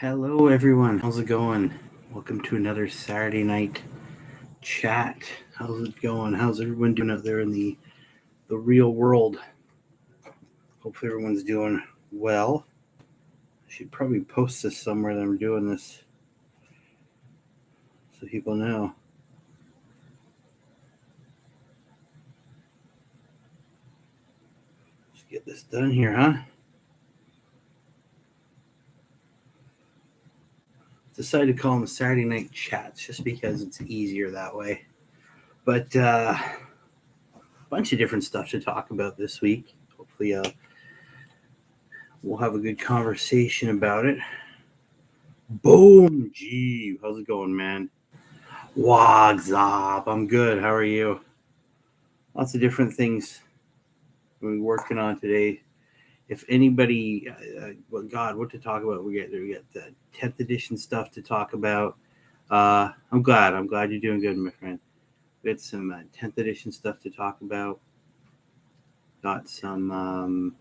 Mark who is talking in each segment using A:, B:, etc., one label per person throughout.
A: Hello, everyone. How's it going? Welcome to another Saturday night chat. How's it going? How's everyone doing out there in the real world? Hopefully, everyone's doing well. I should probably post this somewhere that I'm doing this so people know. Let's get this done here, huh? Decided to call them Saturday night chats just because it's easier that way. But a bunch of different stuff to talk about this week. Hopefully, we'll have a good conversation about it. Boom, G. How's it going, man? What's up? I'm good. How are you? Lots of different things we're working on today. If anybody, well, God, what to talk about? We got the 10th edition stuff to talk about. I'm glad you're doing good, my friend. We got some 10th edition stuff to talk about. Got some.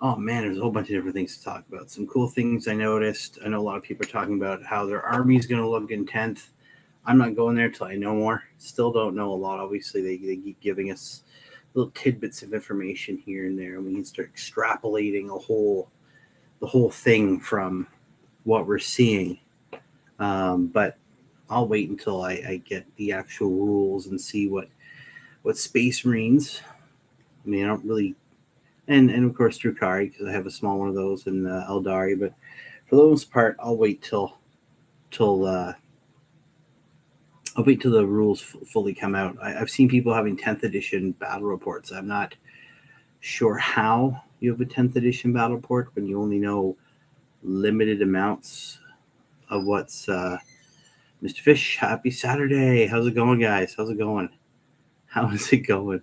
A: Oh man, there's a whole bunch of different things to talk about. Some cool things I noticed. I know a lot of people are talking about how their army is going to look in 10th. I'm not going there till I know more. Still don't know a lot. Obviously, they keep giving us little tidbits of information here and there, and we can start extrapolating the whole thing from what we're seeing. But I'll wait until I get the actual rules and see what Space Marines. I mean, I don't really, and of course through Kari, because I have a small one of those in Eldari. But for the most part, I'll wait till the rules fully come out. I've seen people having 10th edition battle reports. I'm not sure how you have a 10th edition battle report when you only know limited amounts of what's. Mr. Fish, happy Saturday. How's it going, guys? How's it going? How is it going?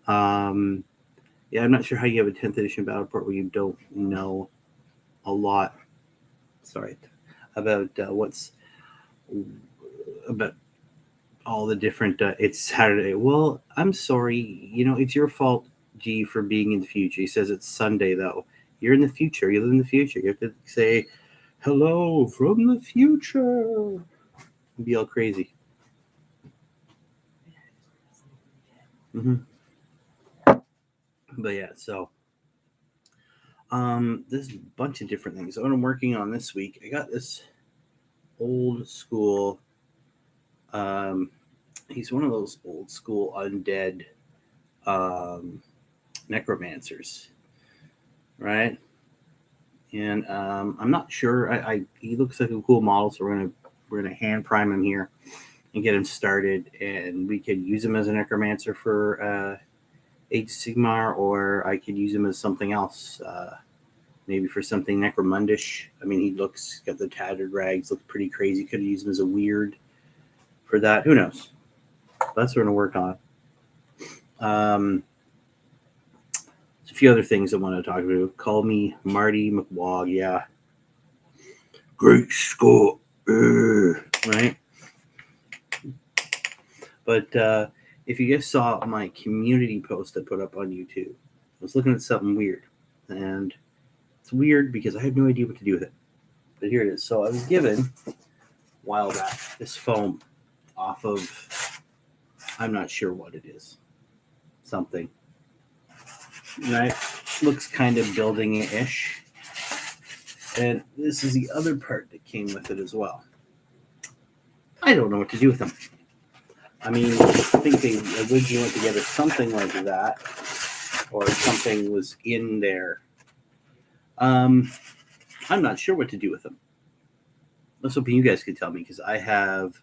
A: Yeah, I'm not sure how you have a 10th edition battle report where you don't know a lot. Sorry, about what's about all the different. It's Saturday. Well, I'm sorry. It's your fault, G, for being in the future. He says it's Sunday though. You're in the future. You live in the future. You have to say hello from the future. Be all crazy. Mm-hmm. But yeah, so there's a bunch of different things. What I'm working on this week, I got this old school. He's one of those old school undead necromancers, right? And I'm not sure. He looks like a cool model, so we're gonna hand prime him here and get him started, and we could use him as a necromancer for Age Sigmar, or I could use him as something else. Maybe for something necromundish. I mean, he got the tattered rags, looks pretty crazy. Could use him as a weird for that. Who knows? That's what we're gonna work on. There's a few other things I want to talk about. Call me Marty McWog. Yeah. Great Scott. Right. But if you guys saw my community post I put up on YouTube, I was looking at something weird, and it's weird because I have no idea what to do with it. But here it is. So I was given a while back this foam off of, I'm not sure what it is. Something. Right? Looks kind of building-ish. And this is the other part that came with it as well. I don't know what to do with them. I mean, I think they originally went together something like that, or something was in there. I'm not sure what to do with them. I was hoping you guys could tell me, because I have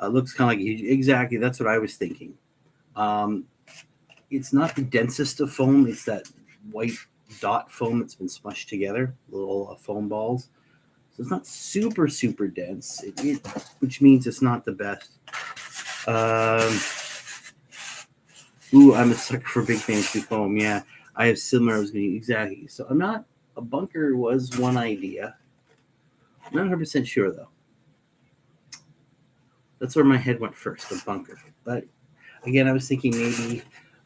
A: looks kind of like exactly that's what I was thinking. It's not the densest of foam. It's that white dot foam that's been smushed together, little foam balls. So it's not super, super dense, which means it's not the best. Ooh, I'm a sucker for big fancy foam. Yeah, I have similar. I was going to exactly. So I'm not. A bunker was one idea. I'm not 100% sure though. That's where my head went first, the bunker. But again, I was thinking maybe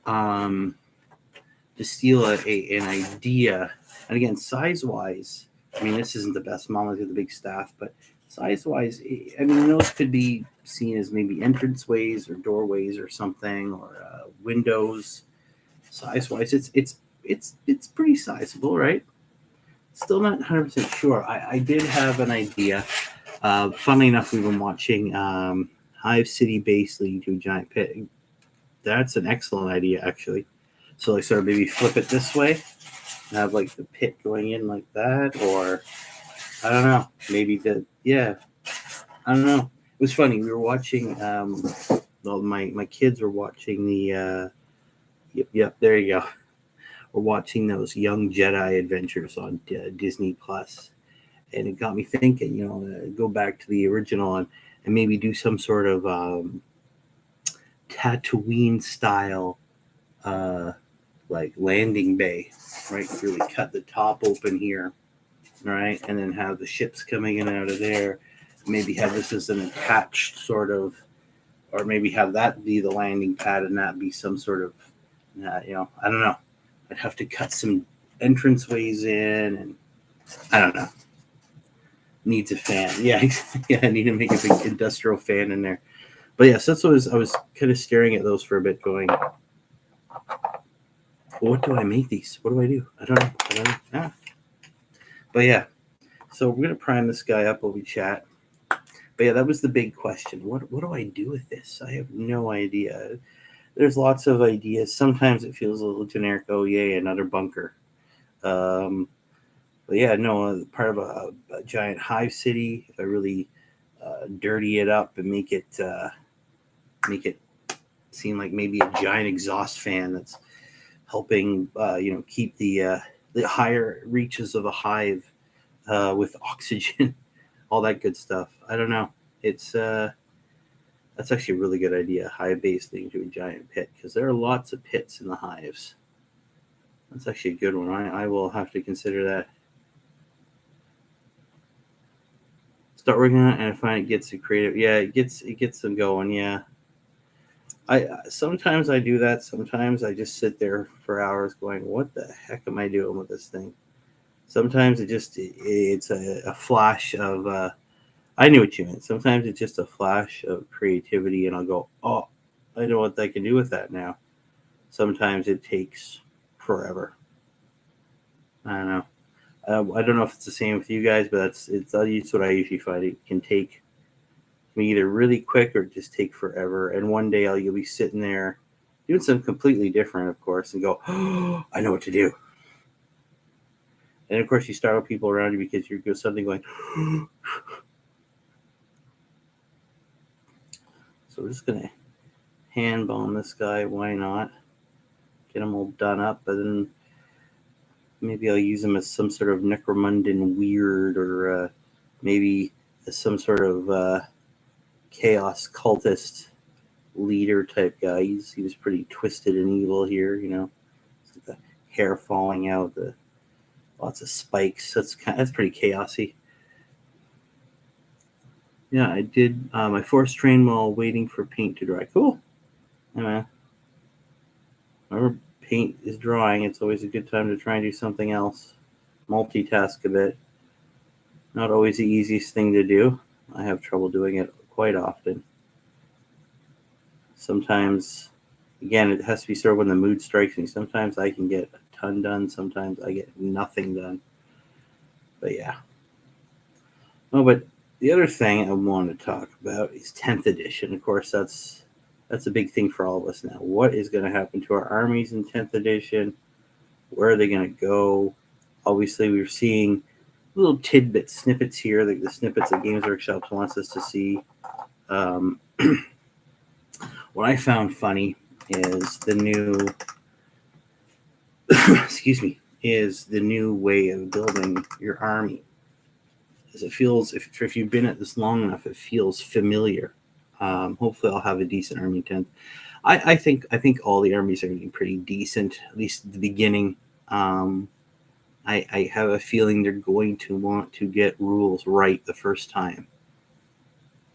A: to steal an idea, and again, size-wise, I mean, this isn't the best model with the big staff, but size-wise, I mean, those could be seen as maybe entranceways or doorways or something, or windows. Size-wise, it's pretty sizable, right? Still not 100% sure. I did have an idea. Funnily enough, we've been watching Hive City Base leading to a giant pit. That's an excellent idea, actually. So, like, sort of maybe flip it this way, have like the pit going in like that, or I don't know. Maybe I don't know. It was funny. We were watching. Well, my kids were watching the. Yep. There you go. We're watching those Young Jedi Adventures on Disney Plus, and it got me thinking. Go back to the original and maybe do some sort of Tatooine style, like landing bay, right? Really cut the top open here, right, and then have the ships coming in and out of there. Maybe have this as an attached sort of, or maybe have that be the landing pad and that be some sort of, I don't know. I'd have to cut some entranceways in, and I don't know. Needs a fan. Yeah, yeah. I need to make a big industrial fan in there. But yes, that's what I was kind of staring at those for a bit, going, well, what do I make these? What do I do? I don't know. Ah. But yeah, so we're gonna prime this guy up while we chat. But yeah, that was the big question. What do I do with this? I have no idea. There's lots of ideas. Sometimes it feels a little generic. Oh, yay, another bunker. But yeah, no, part of a giant hive city. If I really dirty it up and make it seem like maybe a giant exhaust fan that's helping, keep the higher reaches of a hive with oxygen, all that good stuff. I don't know. It's that's actually a really good idea. Hive base thing to a giant pit, because there are lots of pits in the hives. That's actually a good one. I will have to consider that. Start working on it, and I find it gets it creative. Yeah, it gets them going. Yeah. Sometimes I do that. Sometimes I just sit there for hours going, what the heck am I doing with this thing? Sometimes it's a flash of I knew what you meant. Sometimes it's just a flash of creativity, and I'll go, oh, I know what I can do with that now. Sometimes it takes forever. I don't know. I don't know if it's the same with you guys, but it's what I usually find. It can take me either really quick or just take forever. And one day you'll be sitting there doing something completely different, of course, and go, oh, I know what to do. And of course, you startle people around you because you're suddenly going. So we're just gonna hand bomb this guy. Why not? Get him all done up, but then maybe I'll use him as some sort of Necromundan weird, or maybe as some sort of chaos cultist leader type guy. He was pretty twisted and evil here, the hair falling out, the lots of spikes. That's pretty chaosy. Yeah, I did my force train while waiting for paint to dry. Cool. Yeah, man. Whenever paint is drying, it's always a good time to try and do something else. Multitask a bit. Not always the easiest thing to do. I have trouble doing it quite often. Sometimes, again, it has to be sort of when the mood strikes me. Sometimes I can get a ton done. Sometimes I get nothing done. But yeah. Oh, but the other thing I want to talk about is 10th edition. Of course, that's a big thing for all of us now. What is going to happen to our armies in 10th edition? Where are they going to go? Obviously, we're seeing little tidbits, snippets here, like the snippets that Games Workshop wants us to see. What I found funny is the new, is the new way of building your army. As it feels, if you've been at this long enough, it feels familiar. Hopefully, I'll have a decent army 10th. I think all the armies are getting pretty decent, at least at the beginning. I have a feeling they're going to want to get rules right the first time,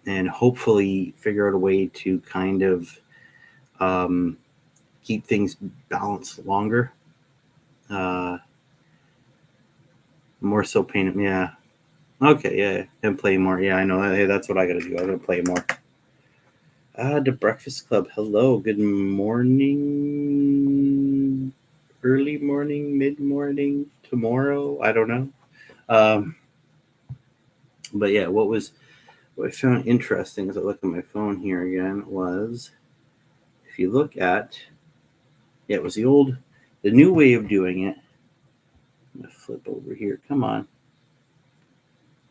A: and hopefully figure out a way to kind of keep things balanced longer. More so paint. Yeah. Okay, yeah. And play more. Yeah, I know. Hey, that's what I got to do. I'm going to play more. The Breakfast Club. Hello. Good morning. Early morning, mid-morning, tomorrow. I don't know. But yeah, what I found interesting as I look at my phone here again was, if you look at, yeah, it was the new way of doing it. I'm going to flip over here. Come on.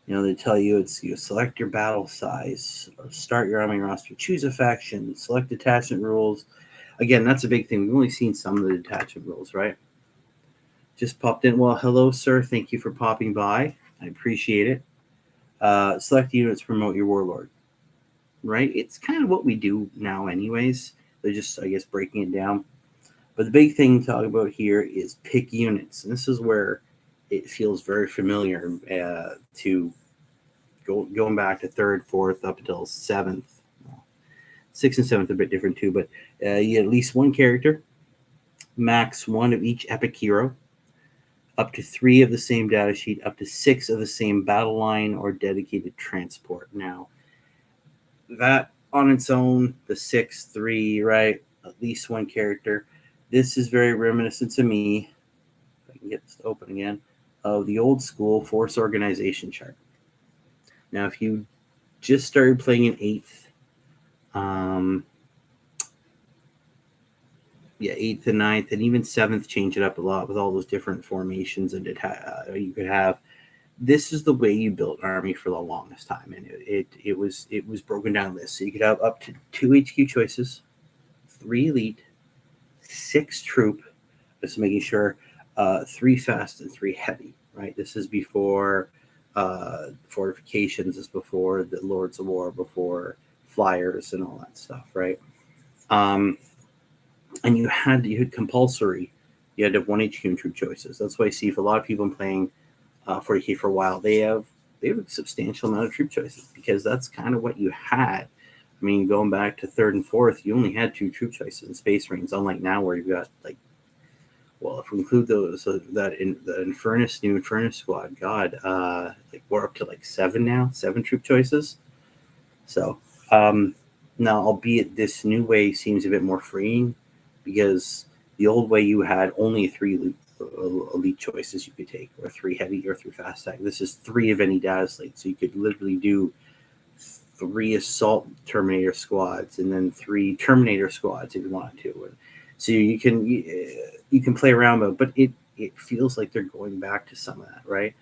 A: They tell you you select your battle size, start your army roster, choose a faction, select detachment rules. Again, that's a big thing. We've only seen some of the detachment rules, right? Just popped in. Well, hello, sir. Thank you for popping by. I appreciate it. Select units, promote your warlord. Right? It's kind of what we do now anyways. They're just, I guess, breaking it down. But the big thing to talk about here is pick units. And this is where it feels very familiar to going back to 3rd, 4th, up until 7th. 6th and 7th are a bit different too, but you get at least one character, max 1 of each epic hero, up to 3 of the same data sheet, up to 6 of the same battle line or dedicated transport. Now, that on its own, the 6, 3, right? At least one character. This is very reminiscent to me, if I can get this to open again, of the old school force organization chart. Now, if you just started playing in 8th, 8th and 9th, and even 7th change it up a lot with all those different formations and you could have. This is the way you built an army for the longest time, and it was broken down this. So you could have up to 2 HQ choices, 3 elite, 6 troop, just making sure, 3 fast and 3 heavy. Right. This is before fortifications. This is before the Lords of War, before flyers and all that stuff. Right. And you had compulsory. You had to have 1 HQ and troop choices. That's why I see for a lot of people playing 40K for a while, they have a substantial amount of troop choices, because that's kind of what you had. I mean, going back to 3rd and 4th, you only had 2 troop choices in Space Marines, unlike now where you've got if we include those, that in the new Infernus squad, God, we're up to 7 now, 7 troop choices. So now, albeit this new way seems a bit more freeing, because the old way you had only 3 elite choices you could take, or 3 heavy or 3 fast attack. This is 3 of any data slate, so you could literally do 3 assault Terminator squads and then 3 Terminator squads if you wanted to. And so you can play around, but it feels like they're going back to some of that, right?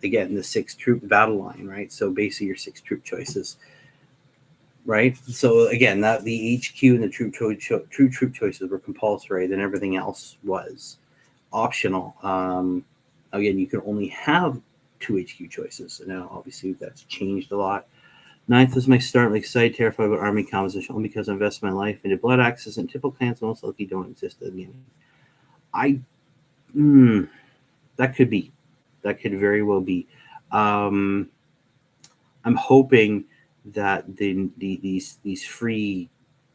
A: Again, the 6 troop battle line, right? So basically your 6 troop choices, right? So again, that the HQ and the troop choices were compulsory, then everything else was optional. Again, you can only have 2 HQ choices. Now, obviously, that's changed a lot. 9th is my start. Excited, terrified about army composition, only because I invest my life into blood axes, and typical clans most likely don't exist at the beginning. That could be. That could very well be. I'm hoping that these free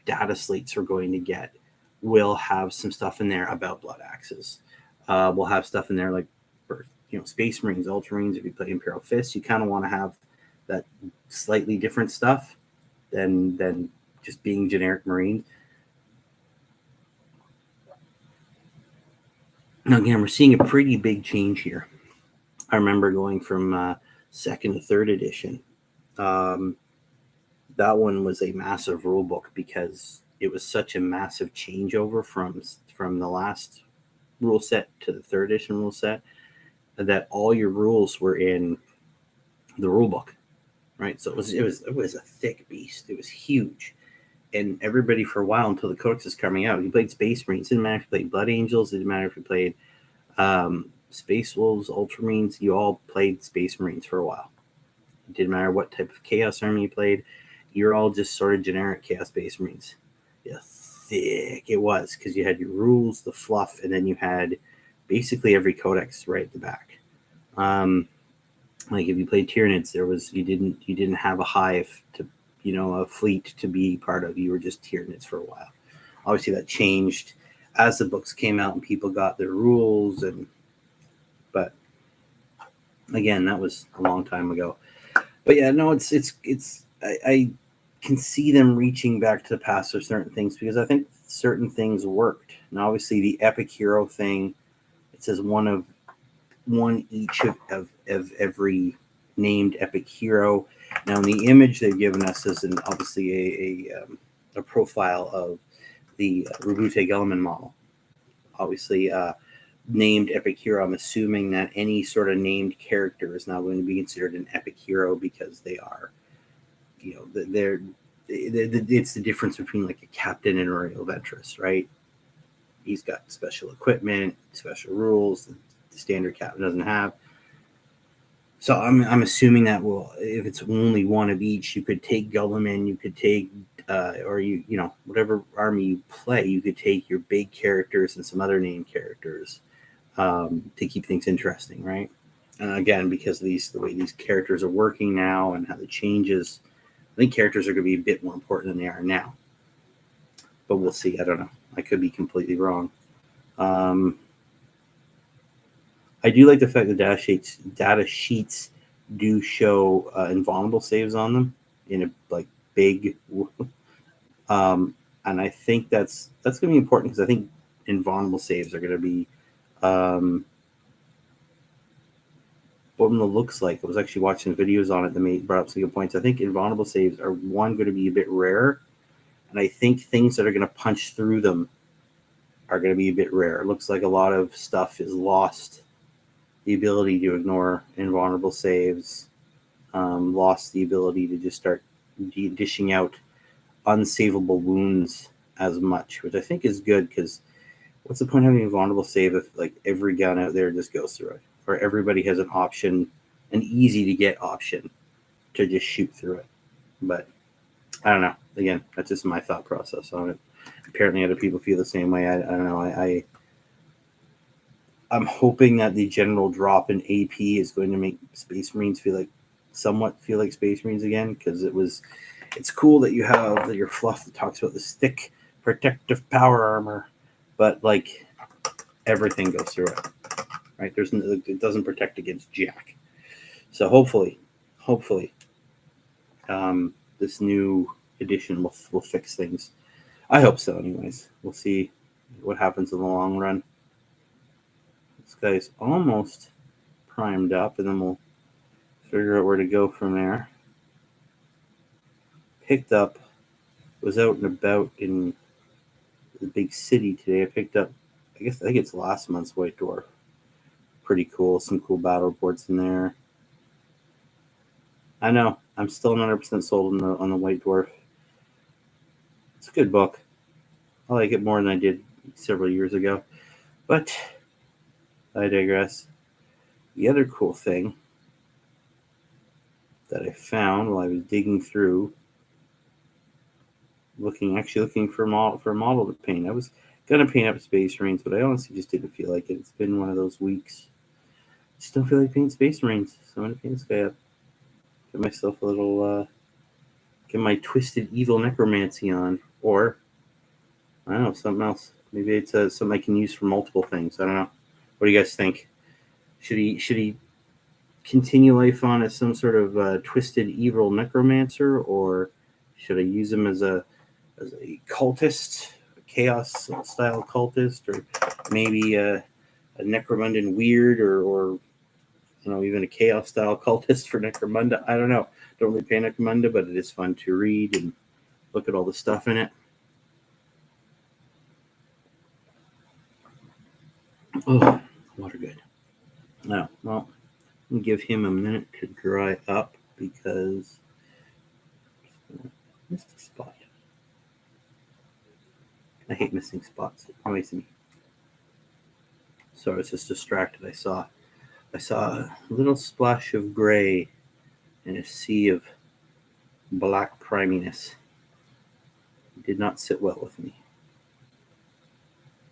A: data slates we're going to get will have some stuff in there about blood axes. We'll have stuff in there for Space Marines, Ultramarines. If you play Imperial Fist, you kind of want to have that slightly different stuff than just being generic Marines. Now again, we're seeing a pretty big change here. I remember going from 2nd to 3rd edition. That one was a massive rule book, because it was such a massive changeover from the last rule set to the 3rd edition rule set, that all your rules were in the rule book, right? So it was a thick beast. It was huge, and everybody for a while, until the Codex is coming out, you played Space Marines. It didn't matter if you played Blood Angels. It didn't matter if you played Space Wolves, Ultramarines. You all played Space Marines for a while. It didn't matter what type of Chaos Army you played. You're all just sort of generic Chaos Space Marines. Yeah, thick it was, because you had your rules, the fluff, and then you had basically every codex right at the back. If you played Tyranids, you didn't have a hive to a fleet to be part of. You were just Tyranids for a while. Obviously, that changed as the books came out and people got their rules, but Again, that was a long time ago. But yeah, no, I can see them reaching back to the past for certain things because I think certain things worked. Now, obviously, the epic hero thing, it says one each of every named epic hero. Now, in the image they've given us is obviously a profile of the Rabute Gulliman model. Obviously, named epic hero. I'm assuming that any sort of named character is now going to be considered an epic hero because they are, it's the difference between like a captain and a royal ventress, right? He's got special equipment, special rules that the standard captain doesn't have. So I'm assuming that if it's only one of each, you could take Gulliman, you could take or whatever army you play, you could take your big characters and some other named characters to keep things interesting, right? Again, because the way these characters are working now and how the changes, I think characters are going to be a bit more important than they are now. But we'll see. I don't know. I could be completely wrong. I do like the fact that data sheets do show invulnerable saves on them in a like big, and I think that's going to be important because I think invulnerable saves are going to be what it looks like. I was actually watching videos on it that brought up some good points. I think invulnerable saves are going to be a bit rare, and I think things that are going to punch through them are going to be a bit rare. It looks like a lot of stuff is lost. The ability to ignore invulnerable saves, lost the ability to just start dishing out unsavable wounds as much, which I think is good because what's the point of having a vulnerable save if like every gun out there just goes through it, or everybody has an option, an easy to get option to just shoot through it? But I don't know. Again, that's just my thought process on it. Apparently, other people feel the same way. I don't know. I'm hoping that the general drop in AP is going to make Space Marines somewhat feel like Space Marines again, because it's cool that you have your fluff that talks about this thick protective power armor, but like everything goes through it, right? It doesn't protect against jack. So hopefully, this new edition will fix things. I hope so. Anyways, we'll see what happens in the long run. This guy's almost primed up, and then we'll figure out where to go from there. Was out and about in the big city today. I picked up, I think it's last month's White Dwarf. Pretty cool. Some cool battle boards in there. I know. I'm still 100% sold on the White Dwarf. It's a good book. I like it more than I did several years ago. But I digress. The other cool thing that I found while I was digging through, looking for a model to paint. I was gonna paint up Space Marines, but I honestly just didn't feel like it. It's been one of those weeks. I just don't feel like painting Space Marines, so I'm gonna paint this guy up. Get myself a little, get my Twisted Evil Necromancy on, or I don't know, something else. Maybe it's something I can use for multiple things. I don't know. What do you guys think? Should he continue life on as some sort of Twisted Evil Necromancer, or should I use him as a cultist, a chaos style cultist, or maybe a Necromundan weird, or even a chaos style cultist for Necromunda? I don't know. Don't really pay Necromunda, but it is fun to read and look at all the stuff in it. Oh, water good. No, well, I'll give him a minute to dry up because I missed a spot. I hate missing spots. It annoys me. So I was just distracted. I saw a little splash of gray in a sea of black priminess. It did not sit well with me.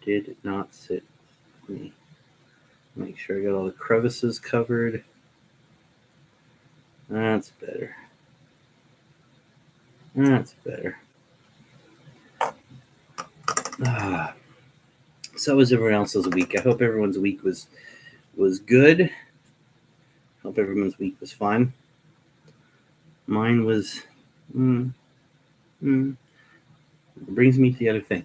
A: Did not sit with me. Make sure I got all the crevices covered. That's better. That's better. So was everyone else's week. I hope everyone's week was good. Hope everyone's week was fun. Mine was. It brings me to the other thing.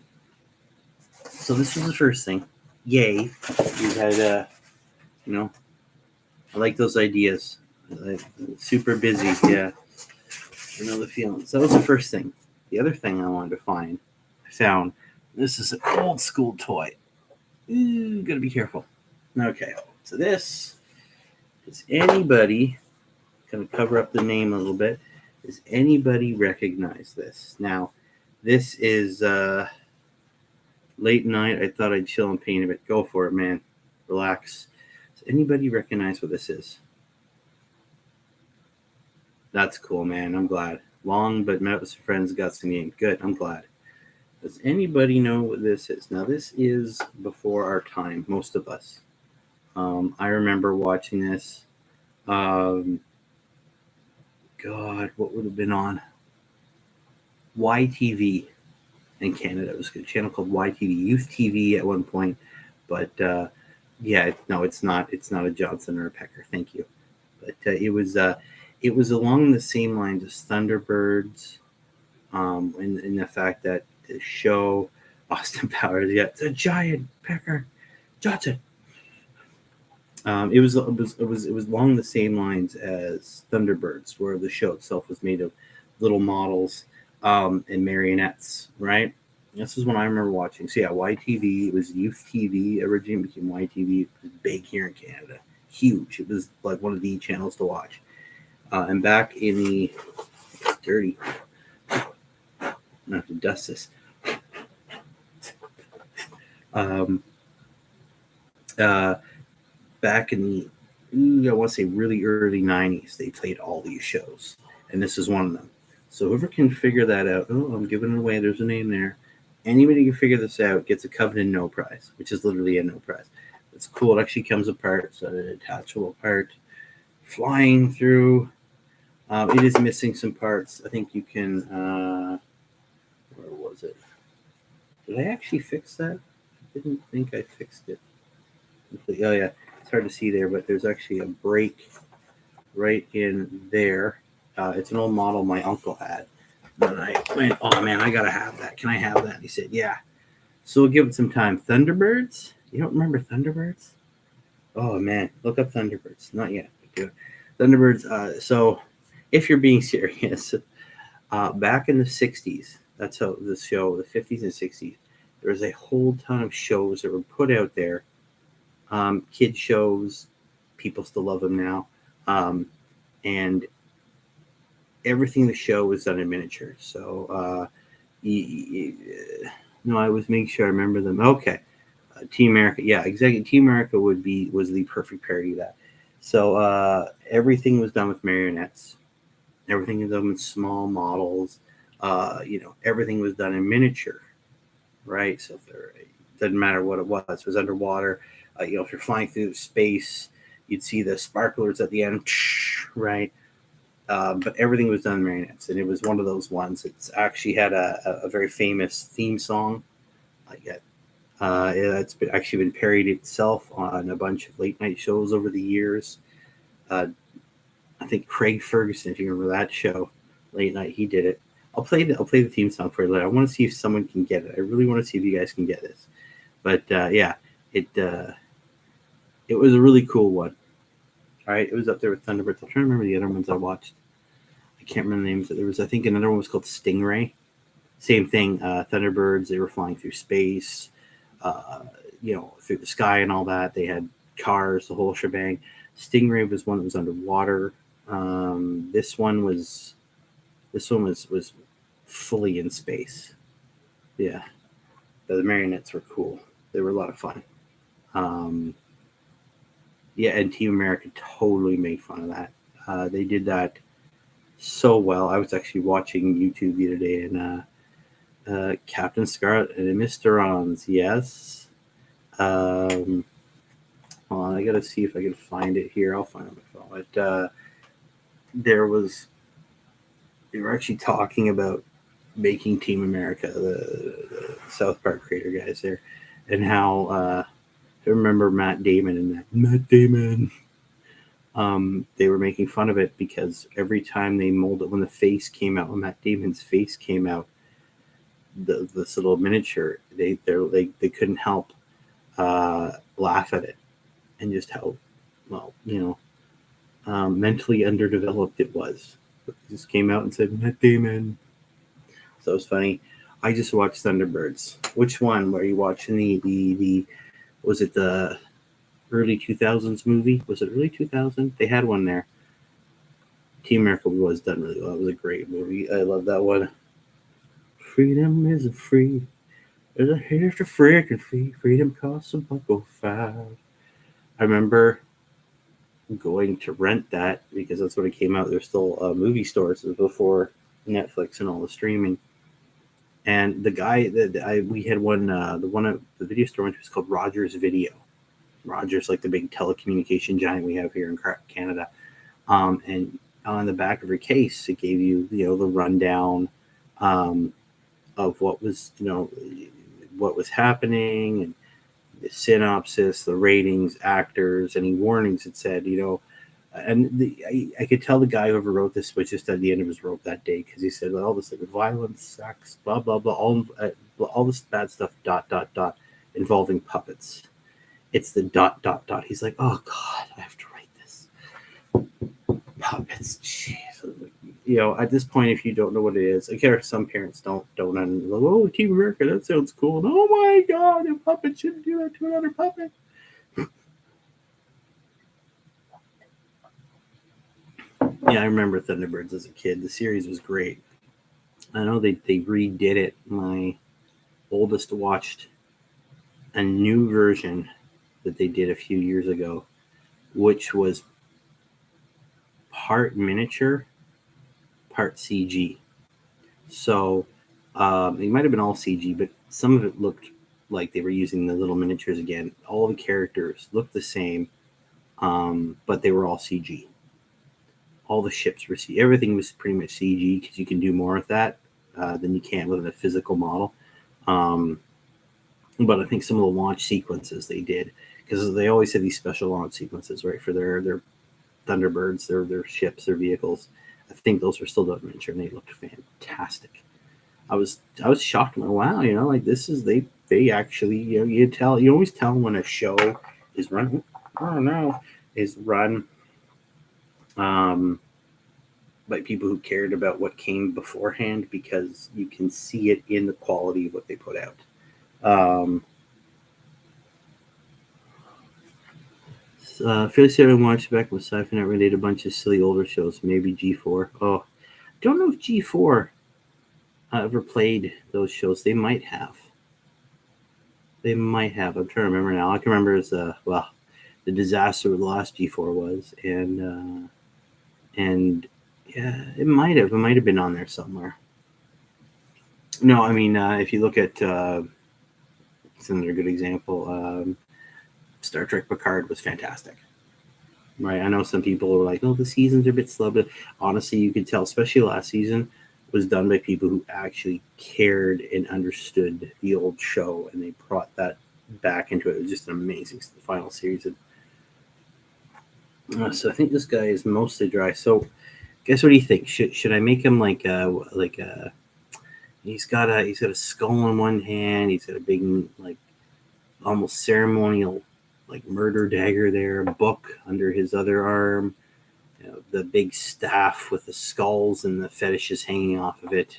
A: So this was the first thing. Yay! You had I like those ideas. Super busy. Yeah, I know the feelings. That was the first thing. The other thing I wanted to find, I found. This is an old school toy. Ooh, gotta be careful. Okay, so this is anybody. Gonna cover up the name a little bit. Does anybody recognize this? Now, this is late night. I thought I'd chill and paint a bit. Go for it, man. Relax. Does anybody recognize what this is? That's cool, man. I'm glad. Long but met with some friends, got some game. Good. I'm glad. Does anybody know what this is? Now, this is before our time, most of us. I remember watching this. God, what would have been on? YTV in Canada. It was a channel called YTV, Youth TV at one point. But yeah, no, it's not. It's not a Johnson or a Pecker. Thank you. But it was along the same lines as Thunderbirds, in the fact that the show Austin Powers, yeah, it's a giant Pecker Johnson. It was along the same lines as Thunderbirds, where the show itself was made of little models and marionettes, right? This is when I remember watching. So yeah, YTV. It was Youth TV. Originally became YTV. It was big here in Canada. Huge. It was like one of the channels to watch. And back in the... It's dirty. I'm going to have to dust this. Back in the, I want to say really early 90s, they played all these shows. And this is one of them. So whoever can figure that out... Oh, I'm giving it away. There's a name there. Anybody who can figure this out gets a Covenant No prize, which is literally a no prize. It's cool. It actually comes apart. So an attachable part. Flying through... it is missing some parts. I think you can... where was it? Did I actually fix that? I didn't think I fixed it. Oh, yeah. It's hard to see there, but there's actually a break right in there. It's an old model my uncle had. But I went, oh, man, I got to have that. Can I have that? And he said, yeah. So we'll give it some time. Thunderbirds? You don't remember Thunderbirds? Oh, man. Look up Thunderbirds. Not yet. Thunderbirds. So... if you're being serious, back in the 60s, that's how the show, the 50s and 60s, there was a whole ton of shows that were put out there. Kid shows, people still love them now. And everything in the show was done in miniature. So, no, I was making sure I remember them. Okay. Team America. Yeah, exactly. Team America was the perfect parody of that. So, everything was done with marionettes. Everything was done with small models. Everything was done in miniature, right? So it doesn't matter what it was. It was underwater. If you're flying through space, you'd see the sparklers at the end, right? But everything was done in marionettes, and it was one of those ones. It's actually had a very famous theme song. It's actually been parodied itself on a bunch of late night shows over the years. I think Craig Ferguson, if you remember that show, late night, he did it. I'll play the theme song for you later. I want to see if someone can get it. I really want to see if you guys can get this. But yeah, it was a really cool one. All right, it was up there with Thunderbirds. I'm trying to remember the other ones I watched. I can't remember the names. There was, I think, another one was called Stingray. Same thing. Thunderbirds. They were flying through space, through the sky and all that. They had cars, the whole shebang. Stingray was one that was underwater. This one was fully in space. Yeah, the marionettes were cool. They were a lot of fun. Yeah, and Team America totally made fun of that. They did that so well. I was actually watching YouTube the other day, and Captain Scarlet and Mr. Ons, yes. Hold on, I gotta see if I can find it here. I'll find it on my phone. But they were actually talking about making Team America, the South Park creator guys there, and how I remember Matt Damon and that. Matt Damon. They were making fun of it because every time they molded, when the face came out, when Matt Damon's face came out, this little miniature, they couldn't help laugh at it and just how, well, mentally underdeveloped it was. It just came out and said Matt Damon. So it was funny. I just watched Thunderbirds. Which one? Were you watching the was it the early 2000s movie? Was it early 2000? They had one there. Team America was done really well. It was a great movie. I love that one. Freedom isn't free. There's a here's the freaking fee. Freedom costs $1.05. I remember going to rent that because that's when it came out. There's still movie stores. It was before Netflix and all the streaming. And the guy that we had one, the video store went to was called Rogers Video. Rogers, like the big telecommunication giant we have here in Canada. And on the back of her case, it gave you, the rundown of what was, what was happening, and the synopsis, the ratings, actors, any warnings. It said, and I could tell the guy who wrote this was just at the end of his rope that day, because he said, well, all this like violence, sex, blah blah blah, all this bad stuff, ... involving puppets. It's the ... He's like, oh God, I have to write this. Puppets, jeez. At this point, if you don't know what it is, I care some parents don't oh, Team America, that sounds cool. And, oh my God, a puppet shouldn't do that to another puppet. Yeah, I remember Thunderbirds as a kid. The series was great. I know they redid it. My oldest watched a new version that they did a few years ago, which was part miniature, part CG. So it might have been all CG, but some of it looked like they were using the little miniatures again. All the characters looked the same, but they were all CG. All the ships were CG. Everything was pretty much CG because you can do more with that than you can with a physical model. But I think some of the launch sequences they did, because they always had these special launch sequences, right, for their Thunderbirds, their ships, their vehicles. I think those were still done miniature, and they looked fantastic. I was shocked. Wow, like this is they actually, you always tell when a show is run. Oh no, is run by people who cared about what came beforehand, because you can see it in the quality of what they put out. Fairly certain watched back with Sci-Fi Net related a bunch of silly older shows, maybe G4. Oh, don't know if G4 ever played those shows. They might have. I'm trying to remember now. I can remember as the disaster of the last G4 was, and yeah, it might have been on there somewhere. No, I mean, if you look at it's another good example. Star Trek Picard was fantastic. Right, I know some people are like, "Oh, the seasons are a bit slow," but honestly, you could tell, especially last season, was done by people who actually cared and understood the old show, and they brought that back into it. It was just an amazing final series. So I think this guy is mostly dry. So, guess what do you think? Should I make him like a? He's got a skull in one hand. He's got a big, like, almost ceremonial, like, murder dagger there. A book under his other arm. The big staff with the skulls and the fetishes hanging off of it.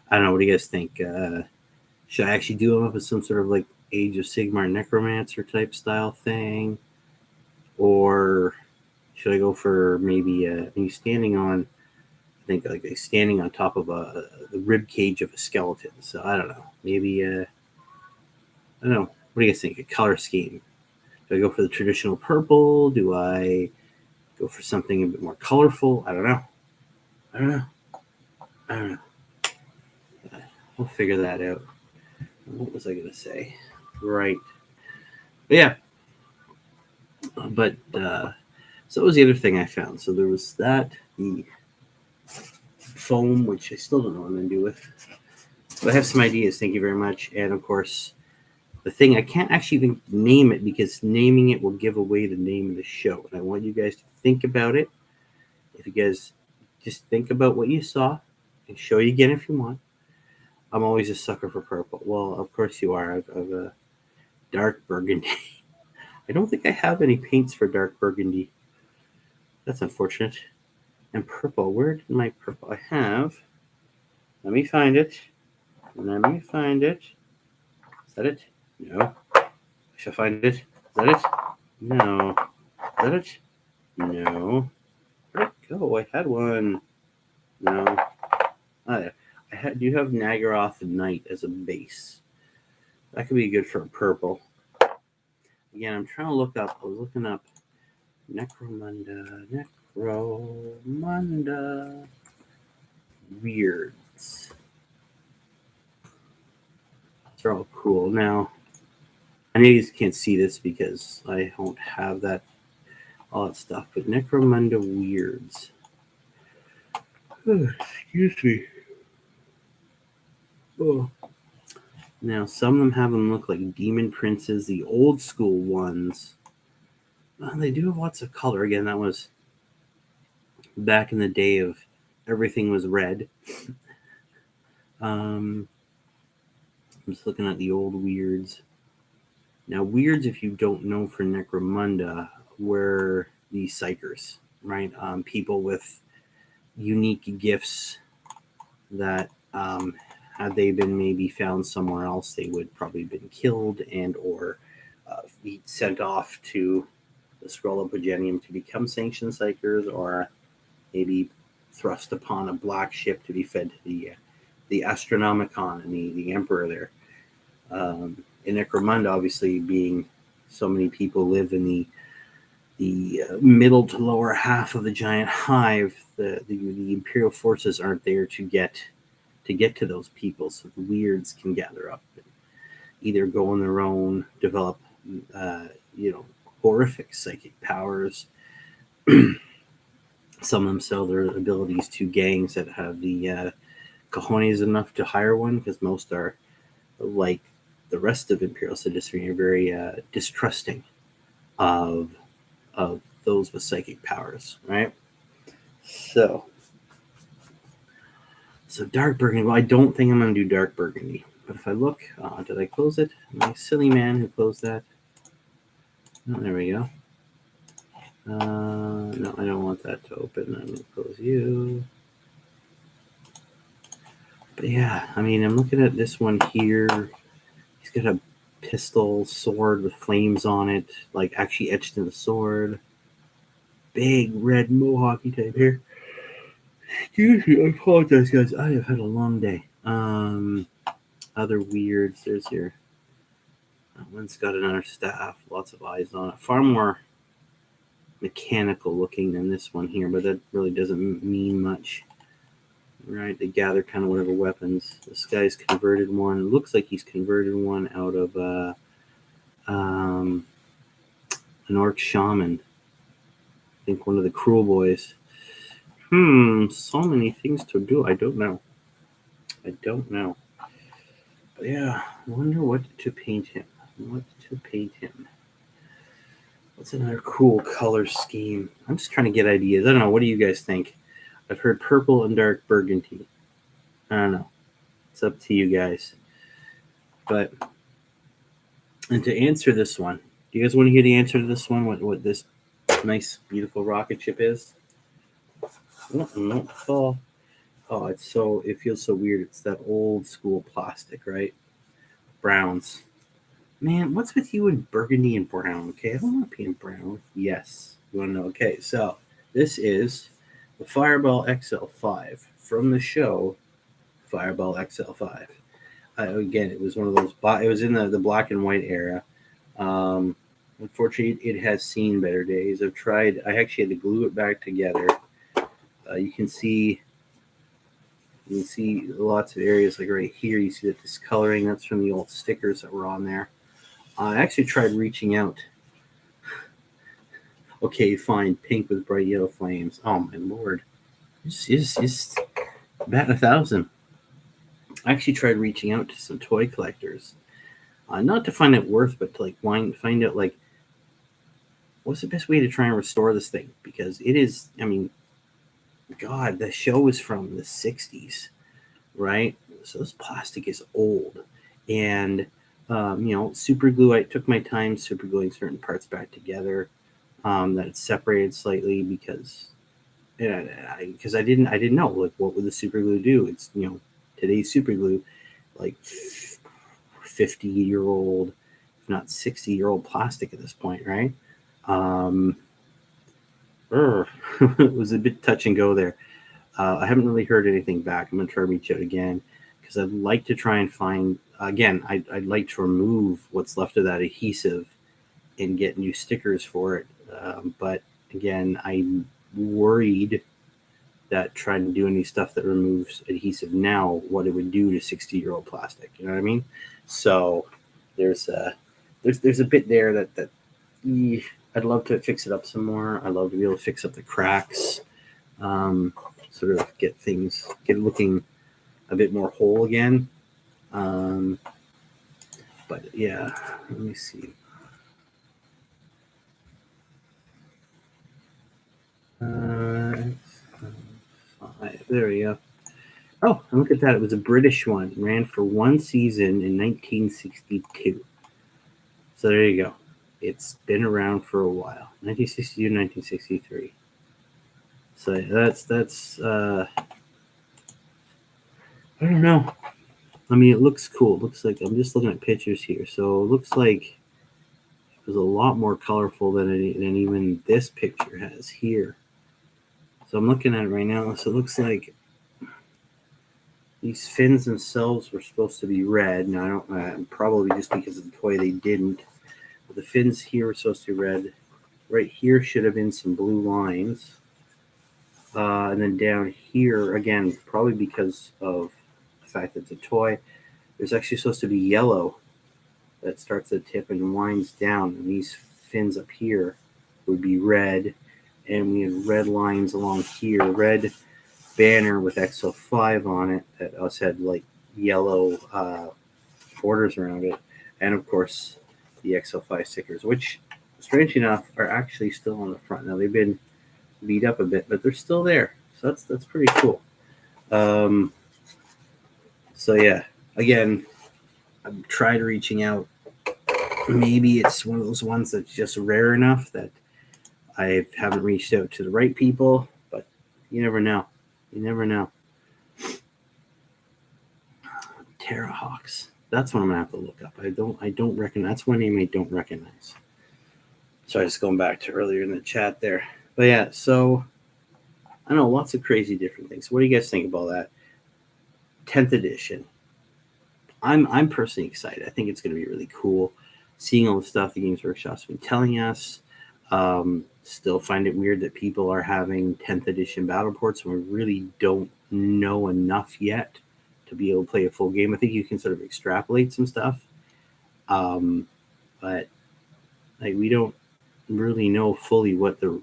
A: I don't know. What do you guys think? Should I actually do him up as some sort of like Age of Sigmar necromancer type style thing, or should I go for maybe he's standing on? I think like he's standing on top of the rib cage of a skeleton. So I don't know. Maybe I don't know. What do you guys think? A color scheme? Do I go for the traditional purple? Do I go for something a bit more colorful? I don't know. We'll figure that out. What was I going to say? Right. But yeah. But so that was the other thing I found. So there was that, the foam, which I still don't know what I'm going to do with. But I have some ideas. Thank you very much. And of course, the thing, I can't actually even name it because naming it will give away the name of the show. And I want you guys to think about it. If you guys just think about what you saw and show you again if you want. I'm always a sucker for purple. Well, of course you are. I've a dark burgundy. I don't think I have any paints for dark burgundy. That's unfortunate. And purple. Where did my purple? I have. Let me find it. Let me find it. Is that it? No. I shall find it. Is that it? No. Is that it? No. Where'd it go? I had one. No. I do have Nagaroth Knight as a base. That could be good for a purple. Again, I'm trying to look up. I was looking up Necromunda weirds. They're all cool. Now, I know you can't see this because I don't have that all that stuff, but Necromunda weirds. Oh, excuse me. Oh. Now, some of them have them look like demon princes, the old school ones. They do have lots of color. Again, that was back in the day of everything was red. I'm just looking at the old weirds. Now, weirds, if you don't know for Necromunda, were the psychers, right? People with unique gifts that had they been maybe found somewhere else, they would probably have been killed and or be sent off to the Scroll of Progenium to become sanctioned psychers, or maybe thrust upon a black ship to be fed to the Astronomicon and the Emperor there. In Necromunda, obviously, being so many people live in the middle to lower half of the giant hive, the Imperial forces aren't there to get to those people, so the weirds can gather up and either go on their own, develop horrific psychic powers. Some of them sell their abilities to gangs that have the cojones enough to hire one, because most are like the rest of Imperial Citizenry, are very distrusting of those with psychic powers, right? So dark burgundy. Well, I don't think I'm going to do dark burgundy. But if I look, did I close it? My silly man who closed that. Oh, there we go. No, I don't want that to open. I'm going to close you. But yeah, I mean, I'm looking at this one here. He's got a pistol sword with flames on it, like actually etched in the sword. Big red mohawky type here. Excuse me, I apologize, guys. I have had a long day. Other weirds. There's your. That one's got another staff, lots of eyes on it. Far more mechanical looking than this one here, but that really doesn't mean much. Right, they gather kind of whatever weapons. This guy's converted one. It looks like he's converted one out of an orc shaman. I think one of the cruel boys. So many things to do. I don't know. But yeah, I wonder what to paint him. What's another cool color scheme? I'm just trying to get ideas. I don't know. What do you guys think? I've heard purple and dark burgundy. I don't know. It's up to you guys. But, and to answer this one, do you guys want to hear the answer to this one? What this nice, beautiful rocket ship is? Oh, it feels so weird. It's that old school plastic, right? Browns. Man, what's with you in burgundy and brown? Okay, I don't want to paint brown. Yes. You want to know? Okay, so this is the Fireball XL5 from the show Fireball XL5. Again, it was one of those. It was in the black and white era. Unfortunately, it has seen better days. I actually had to glue it back together. You can see lots of areas, like right here. You see that discoloring. That's from the old stickers that were on there. I actually tried reaching out. Okay, fine. Pink with bright yellow flames. Oh my lord! Just bat 1,000. I actually tried reaching out to some toy collectors. not to find out worth, but to like find out like what's the best way to try and restore this thing, because it is. I mean, God, the show is from the '60s, right? So this plastic is old, and super glue. I took my time super gluing certain parts back together. That it's separated slightly because I didn't know like what would the super glue do. It's today's super glue, like 50-year-old, if not 60-year-old plastic at this point, right? It was a bit touch and go there. I haven't really heard anything back. I'm gonna try to reach out again because I'd like to try and find again. I'd like to remove what's left of that adhesive and get new stickers for it. But again, I'm worried that trying to do any stuff that removes adhesive now, what it would do to 60-year-old plastic. You know what I mean? So there's a bit there that I'd love to fix it up some more. I'd love to be able to fix up the cracks, sort of get looking a bit more whole again. But yeah, let me see. There we go. Oh, look at that. It was a British one. Ran for one season in 1962. So there you go. It's been around for a while. 1962, 1963. So that's I don't know. I mean, it looks cool. It looks like I'm just looking at pictures here. So it looks like it was a lot more colorful than even this picture has here. So I'm looking at it right now. So it looks like these fins themselves were supposed to be red. Now, I don't, probably just because of the toy they didn't. But the fins here were supposed to be red. Right here should have been some blue lines. And then down here, again, probably because of the fact that it's a toy, there's actually supposed to be yellow that starts at the tip and winds down. And these fins up here would be red. And we have red lines along here, red banner with XO5 on it that us had like yellow borders around it, and of course the XO5 stickers, which strangely enough are actually still on the front. Now they've been beat up a bit, but they're still there, so that's pretty cool. So yeah, again, I've tried reaching out. Maybe it's one of those ones that's just rare enough that I haven't reached out to the right people, but you never know. You never know. Terrahawks. That's what I'm gonna have to look up. I don't recognize. That's one name I don't recognize. Sorry, just going back to earlier in the chat there. But yeah, so I know lots of crazy different things. What do you guys think about that? 10th edition. I'm personally excited. I think it's gonna be really cool. Seeing all the stuff the Games Workshop's been telling us. Still find it weird that people are having 10th edition battle reports and we really don't know enough yet to be able to play a full game. I think you can sort of extrapolate some stuff, but like we don't really know fully what the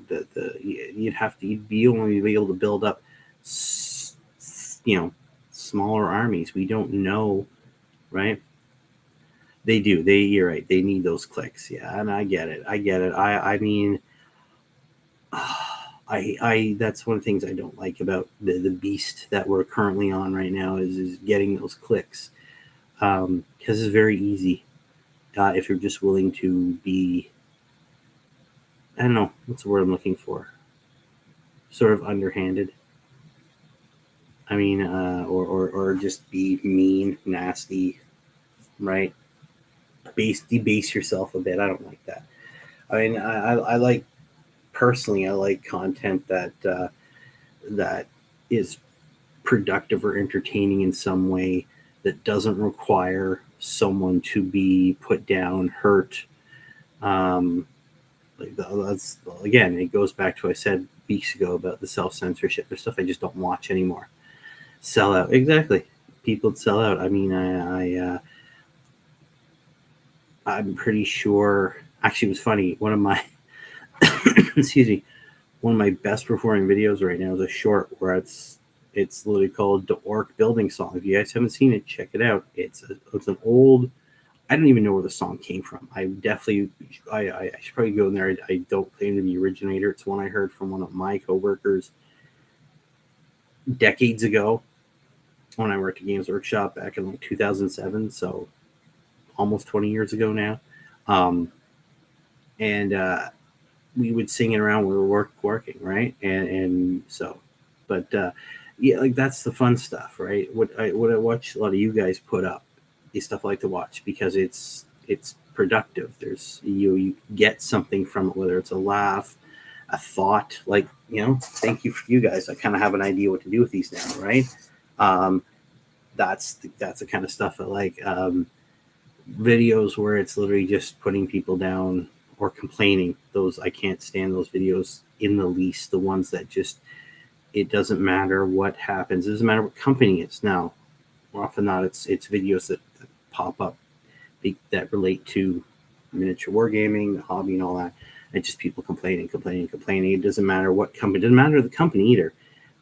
A: you'd be only be able to build up smaller armies. We don't know, right? They do. You're right. They need those clicks. Yeah, and I get it. I mean, that's one of the things I don't like about the beast that we're currently on right now is getting those clicks, because it's very easy if you're just willing to be, I don't know what's the word I'm looking for, sort of underhanded. I mean, or just be mean, nasty, right? Debase yourself a bit. I don't like that. I mean, I like. Personally, I like content that is productive or entertaining in some way that doesn't require someone to be put down, hurt. That's again, it goes back to what I said weeks ago about the self-censorship. There's stuff I just don't watch anymore. Sell out, exactly. People sell out. I mean, I'm pretty sure. Actually, it was funny. One of my excuse me, one of my best performing videos right now is a short where it's literally called the Orc Building Song. If you guys haven't seen it, check it out. It's an old I don't even know where the song came from. I should probably go in there. I don't claim to be the originator. It's one I heard from one of my coworkers decades ago when I worked at Games Workshop back in like 2007. So almost 20 years ago now. And we would sing it around when we were working, right? And so, but yeah, like that's the fun stuff, right? What I watch a lot of you guys put up is stuff I like to watch because it's productive. There's you get something from it, whether it's a laugh, a thought, like thank you for you guys. I kind of have an idea what to do with these now, right? That's the kind of stuff I like. Videos where it's literally just putting people down or complaining. Those I can't stand those videos in the least. The ones that just it doesn't matter what happens. It doesn't matter what company it's now. More often than not, it's videos that pop up that relate to miniature wargaming, the hobby, and all that. It's just people complaining. It doesn't matter what company. It doesn't matter the company either.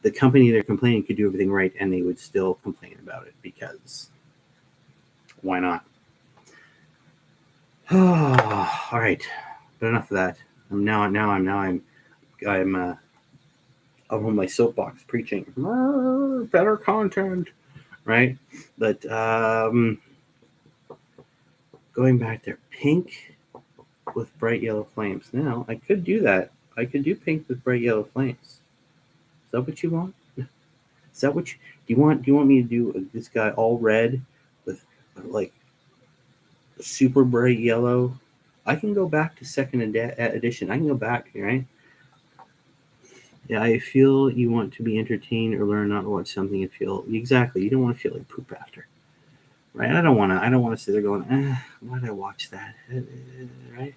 A: The company they're complaining could do everything right, and they would still complain about it because why not? All right, but enough of that. I'm on my soapbox preaching better content, right? But going back there, pink with bright yellow flames. Now I could do that. I could do pink with bright yellow flames. Is that what you want? Is that what do you want? Do you want me to do this guy all red with like super bright yellow? I can go back to second edition. I can go back, right? Yeah, I feel you want to be entertained or learn, not to watch something and feel exactly. You don't want to feel like poop after, right? I don't want to sit there going, why did I watch that? Right?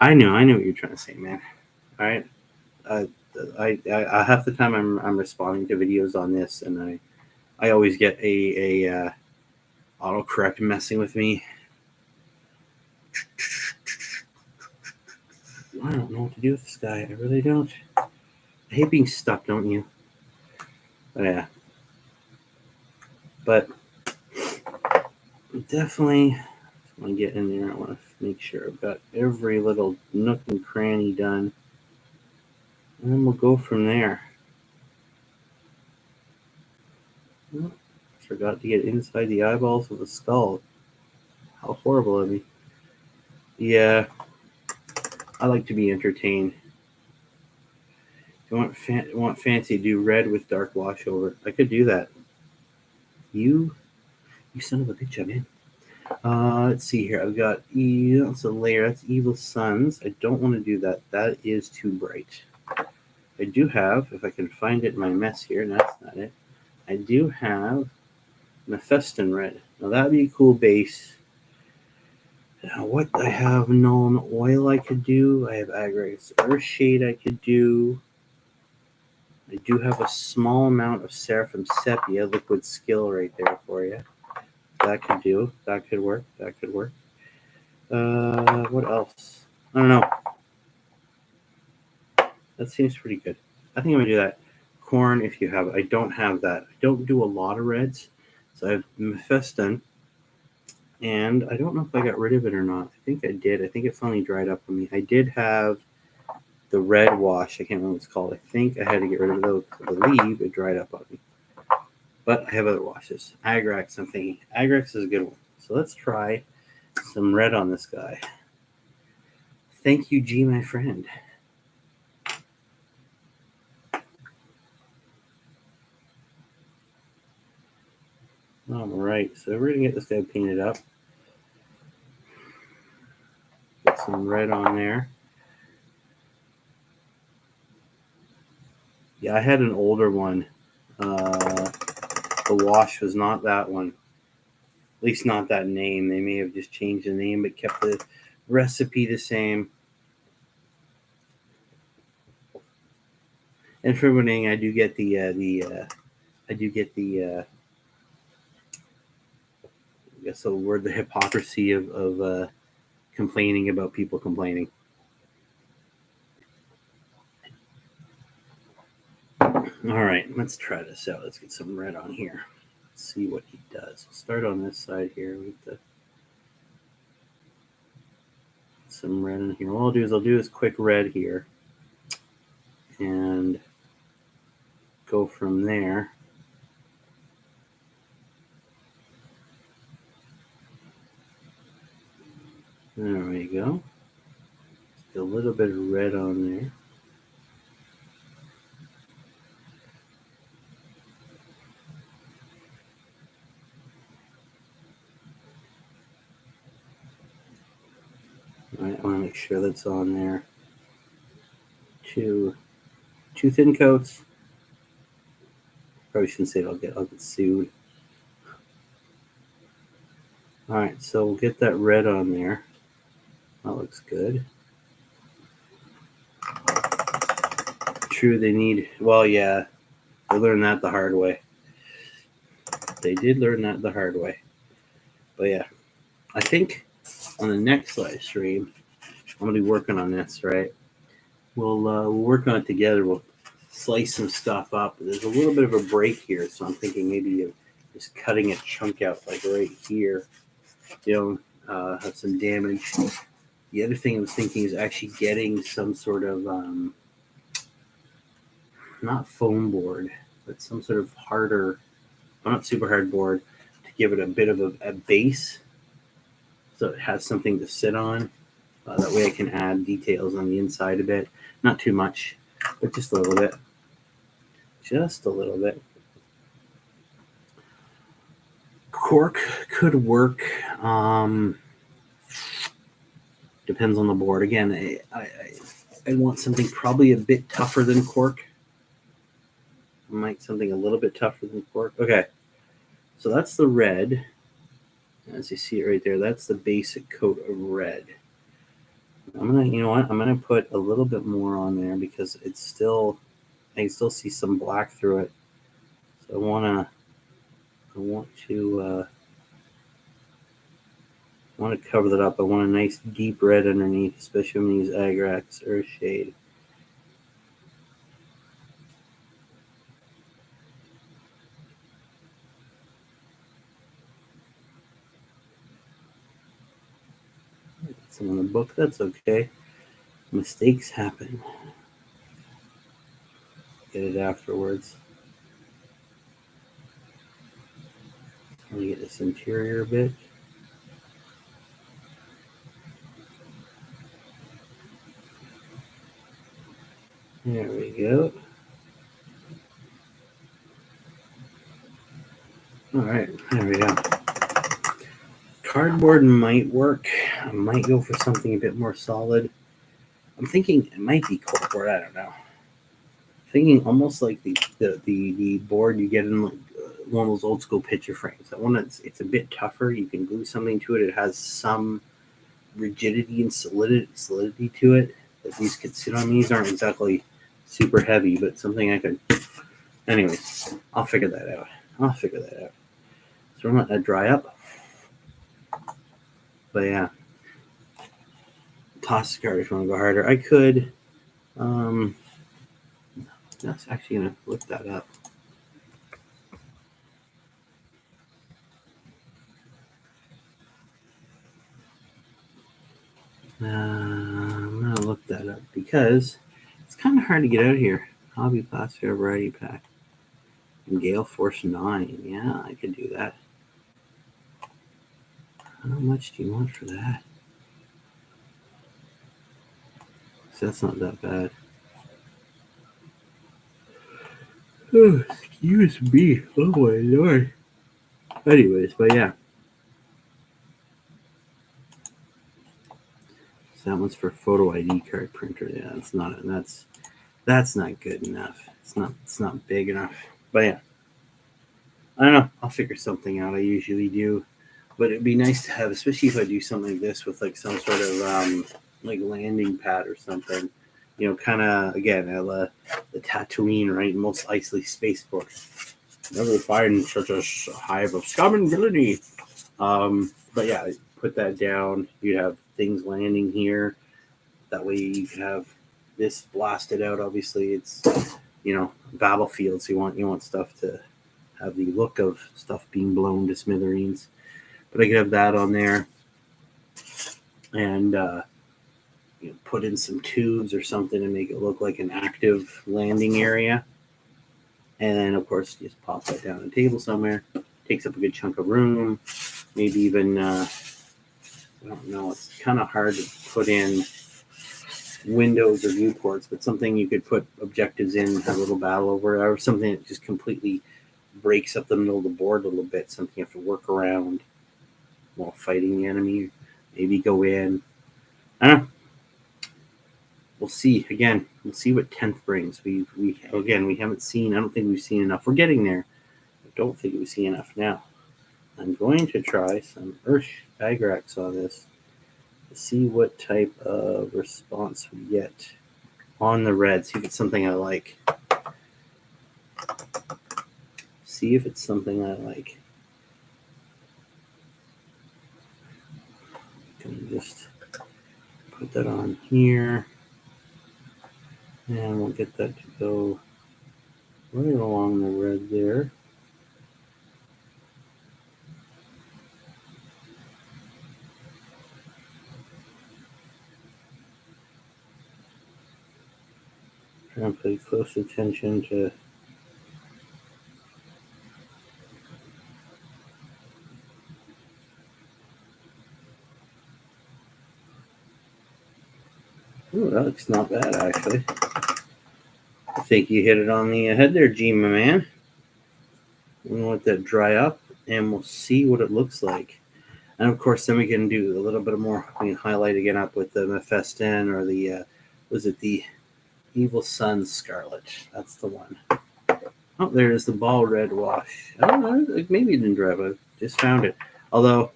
A: I know what you're trying to say, man. All right. I half the time I'm responding to videos on this, and I always get a autocorrect messing with me. I don't know what to do with this guy. I really don't. I hate being stuck, don't you? But yeah. But definitely want to get in there. I want to make sure I've got every little nook and cranny done. And then we'll go from there. Oh, forgot to get inside the eyeballs of the skull. How horrible of me. Yeah, I like to be entertained. You want fancy? Do red with dark wash over. I could do that. You son of a bitch, I'm in. Let's see here. I've got that's a layer. That's Evil Sons. I don't want to do that. That is too bright. I do have, if I can find it in my mess here, and that's not it. I do have Mephiston Red. Now that'd be a cool base. Now what I have Known Oil I could do. I have Agri's Earthshade I could do. I do have a small amount of Seraphim Sepia liquid skill right there for you. That could do. That could work. What else? I don't know. That seems pretty good. I think I'm gonna do that. Corn, if you have it. I don't have that. I don't do a lot of reds. So I have Mephiston. And I don't know if I got rid of it or not. I think I did. I think it finally dried up on me. I did have the red wash. I can't remember what it's called. I think I had to get rid of those. I believe it dried up on me. But I have other washes. Agrax, I'm thinking. Agrax is a good one. So let's try some red on this guy. Thank you, G, my friend. All right, so we're going to get this guy painted up. Get some red on there. Yeah, I had an older one. The wash was not that one. At least not that name. They may have just changed the name but kept the recipe the same. And for winning, I do get I guess the word, the hypocrisy of complaining about people complaining. All right, let's try this out. Let's get some red on here. Let's see what he does. We'll start on this side here with the some red in here. What I'll do is quick red here and go from there. There we go. A little bit of red on there. All right, I want to make sure that's on there. Two thin coats. Probably shouldn't say it. I'll get sued. All right, so we'll get that red on there. That looks good. True, they need. Well, yeah, they learned that the hard way. They did learn that the hard way. But yeah, I think on the next live stream, I'm gonna be working on this. Right, we'll work on it together. We'll slice some stuff up. There's a little bit of a break here, so I'm thinking maybe just cutting a chunk out like right here. Have some damage. The other thing I was thinking is actually getting some sort of not foam board, but some sort of harder, not super hard board to give it a bit of a base, so it has something to sit on. That way I can add details on the inside a bit. Not too much, but just a little bit. Just a little bit. Cork could work. Depends on the board. Again, I want something probably a bit tougher than cork. Something a little bit tougher than cork. Okay, so that's the red. As you see it right there, that's the basic coat of red. I'm gonna put a little bit more on there because I can still see some black through it. So I want to cover that up. I want a nice deep red underneath, especially when we use Agrax Earth Shade. Some in the book, that's okay. Mistakes happen. Get it afterwards. Let me get this interior a bit. There we go. All right, there we go. Cardboard might work. I might go for something a bit more solid. I'm thinking it might be corkboard. I don't know. Thinking almost like the board you get in like one of those old school picture frames. That one it's a bit tougher. You can glue something to it. It has some rigidity and solidity to it that these could sit on. These aren't exactly super heavy, but something I could. Anyways, I'll figure that out. So I'm gonna let that dry up. But yeah, toss the card if you want to go harder. I could. That's actually gonna flip that up. I'm gonna look that up because it's kind of hard to get out of here. Hobby Plastic Variety Pack. And Gale Force 9. Yeah, I could do that. How much do you want for that? So that's not that bad. Oh, excuse me. Oh my lord. Anyways, but yeah. So that one's for photo ID card printer. Yeah, that's not good enough. It's not big enough. But yeah. I don't know. I'll figure something out. I usually do. But it'd be nice to have, especially if I do something like this with like some sort of like landing pad or something. Kind of, again, the Tatooine, right? Most Eisley spaceport. Never find such a hive of scum and villainy. But yeah, put that down. You have things landing here. That way you can have this blasted out. Obviously, it's battlefields. You want stuff to have the look of stuff being blown to smithereens. But I could have that on there, and put in some tubes or something to make it look like an active landing area. And then, of course, just pop that down on a table somewhere. Takes up a good chunk of room. Maybe even, I don't know, it's kind of hard to put in windows or viewports, but something you could put objectives in, have a little battle over, or something that just completely breaks up the middle of the board a little bit, something you have to work around while fighting the enemy. Maybe go in. I don't know. We'll see. Again, we'll see what 10th brings. We haven't seen, I don't think we've seen enough. We're getting there. I don't think we've seen enough now. I'm going to try some Ursh Agrax on this to see what type of response we get on the red. See if it's something I like. See if it's something I like. Can just put that on here. And we'll get that to go right along the red there. Try and pay close attention to Ooh, that looks not bad, actually. I think you hit it on the head there, G, my man. We'll let that dry up, and we'll see what it looks like. And, of course, then we can do a little bit more. We can highlight again up with the Mephiston or the, was it the Evil Sun Scarlet? That's the one. Oh, there's the ball red wash. I don't know. Maybe it didn't dry up. I just found it. Although,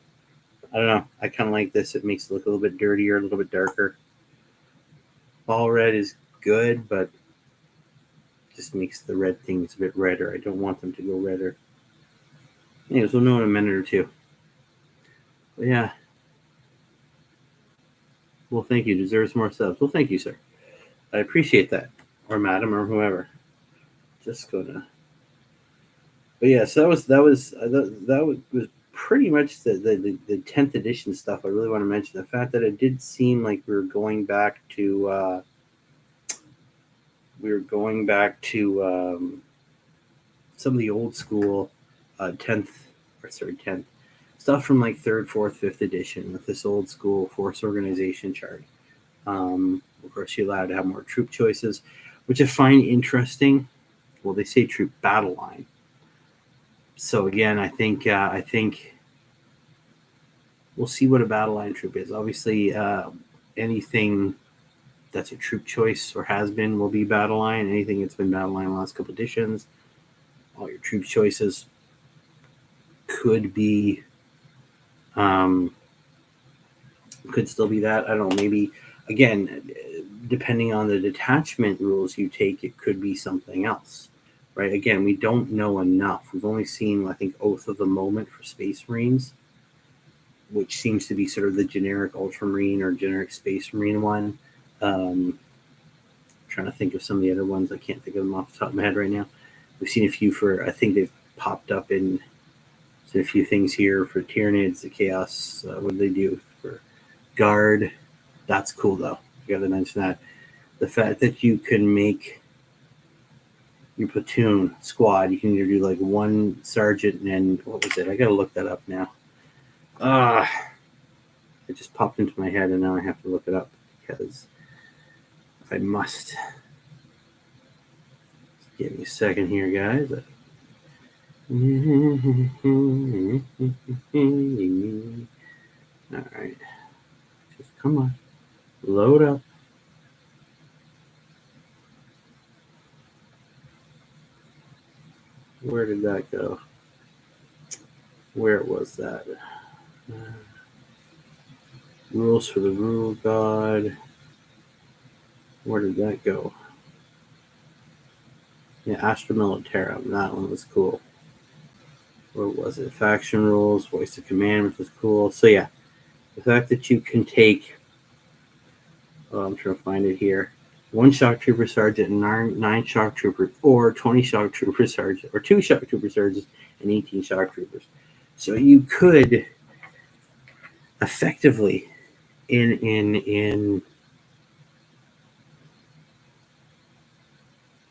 A: I don't know. I kind of like this. It makes it look a little bit dirtier, a little bit darker. Ball red is good, but just makes the red things a bit redder. I don't want them to go redder. Anyways, we'll know in a minute or two. But yeah. Well, thank you. Deserves more subs. Well, thank you, sir. I appreciate that. Or madam, or whoever. Just gonna. But yeah, so that was pretty much the 10th edition stuff. I really want to mention the fact that it did seem like we were going back to some of the old school 10th stuff from like 3rd, 4th, 5th edition with this old school force organization chart. Of course, you're allowed to have more troop choices, which I find interesting. Well, they say troop battle line. So again, I think we'll see what a battle line troop is. Obviously, anything that's a troop choice or has been will be battle line. Anything that's been battle line in the last couple editions, all your troop choices could be, could still be that. I don't know. Maybe again, depending on the detachment rules you take, it could be something else. Right? Again, we don't know enough. We've only seen, I think, Oath of the Moment for Space Marines, which seems to be sort of the generic Ultramarine or generic Space Marine one. Trying to think of some of the other ones. I can't think of them off the top of my head right now. We've seen a few for, I think they've popped up in a few things here for Tyranids, the Chaos. What do they do for Guard? That's cool, though. You got to mention that. The fact that you can make your platoon squad, you can either do like one sergeant and what was it? I gotta look that up now. It just popped into my head and now I have to look it up because I must. Just give me a second here, guys. All right, just come on, load up. Where did that go? Where was that? Rules for the Rule God. Where did that go? Yeah, Astra Militarum. That one was cool. Where was it? Faction rules, voice of command, which was cool. So yeah, the fact that you can take. Oh, I'm trying to find it here. 1 shock trooper sergeant and 9 shock troopers, or 20 shock trooper sergeant, or 2 shock trooper sergeants and 18 shock troopers. So you could effectively, in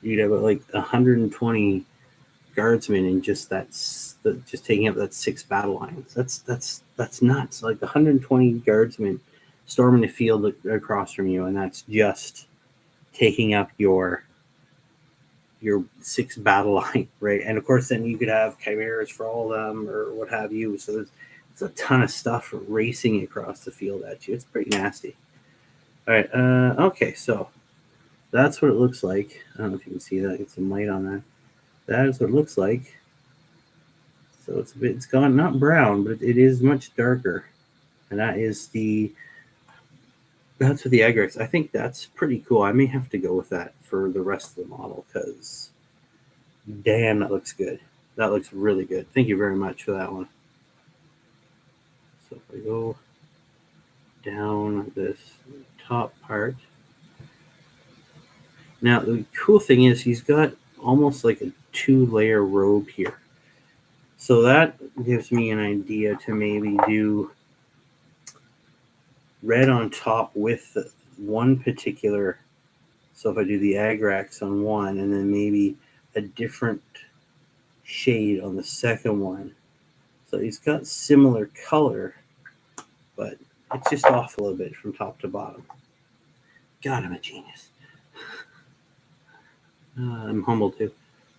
A: you'd have like 120 guardsmen and just just taking up that 6 battle lines. That's nuts. Like 120 guardsmen storming the field across from you, and that's just taking up your 6 battle line, right? And of course, then you could have chimeras for all of them or what have you. So it's a ton of stuff racing across the field at you. It's pretty nasty. All right. Okay. So that's what it looks like. I don't know if you can see that. Get some light on that. That is what it looks like. So it's gone, not brown, but it is much darker. And that's for the Agrex. I think that's pretty cool. I may have to go with that for the rest of the model because damn, that looks good. That looks really good. Thank you very much for that one. So if I go down this top part. Now the cool thing is he's got almost like a 2-layer robe here. So that gives me an idea to maybe do red on top with one particular. So if I do the Agrax on one and then maybe a different shade on the second one. So he's got similar color, but it's just off a little bit from top to bottom. God, I'm a genius. I'm humble too.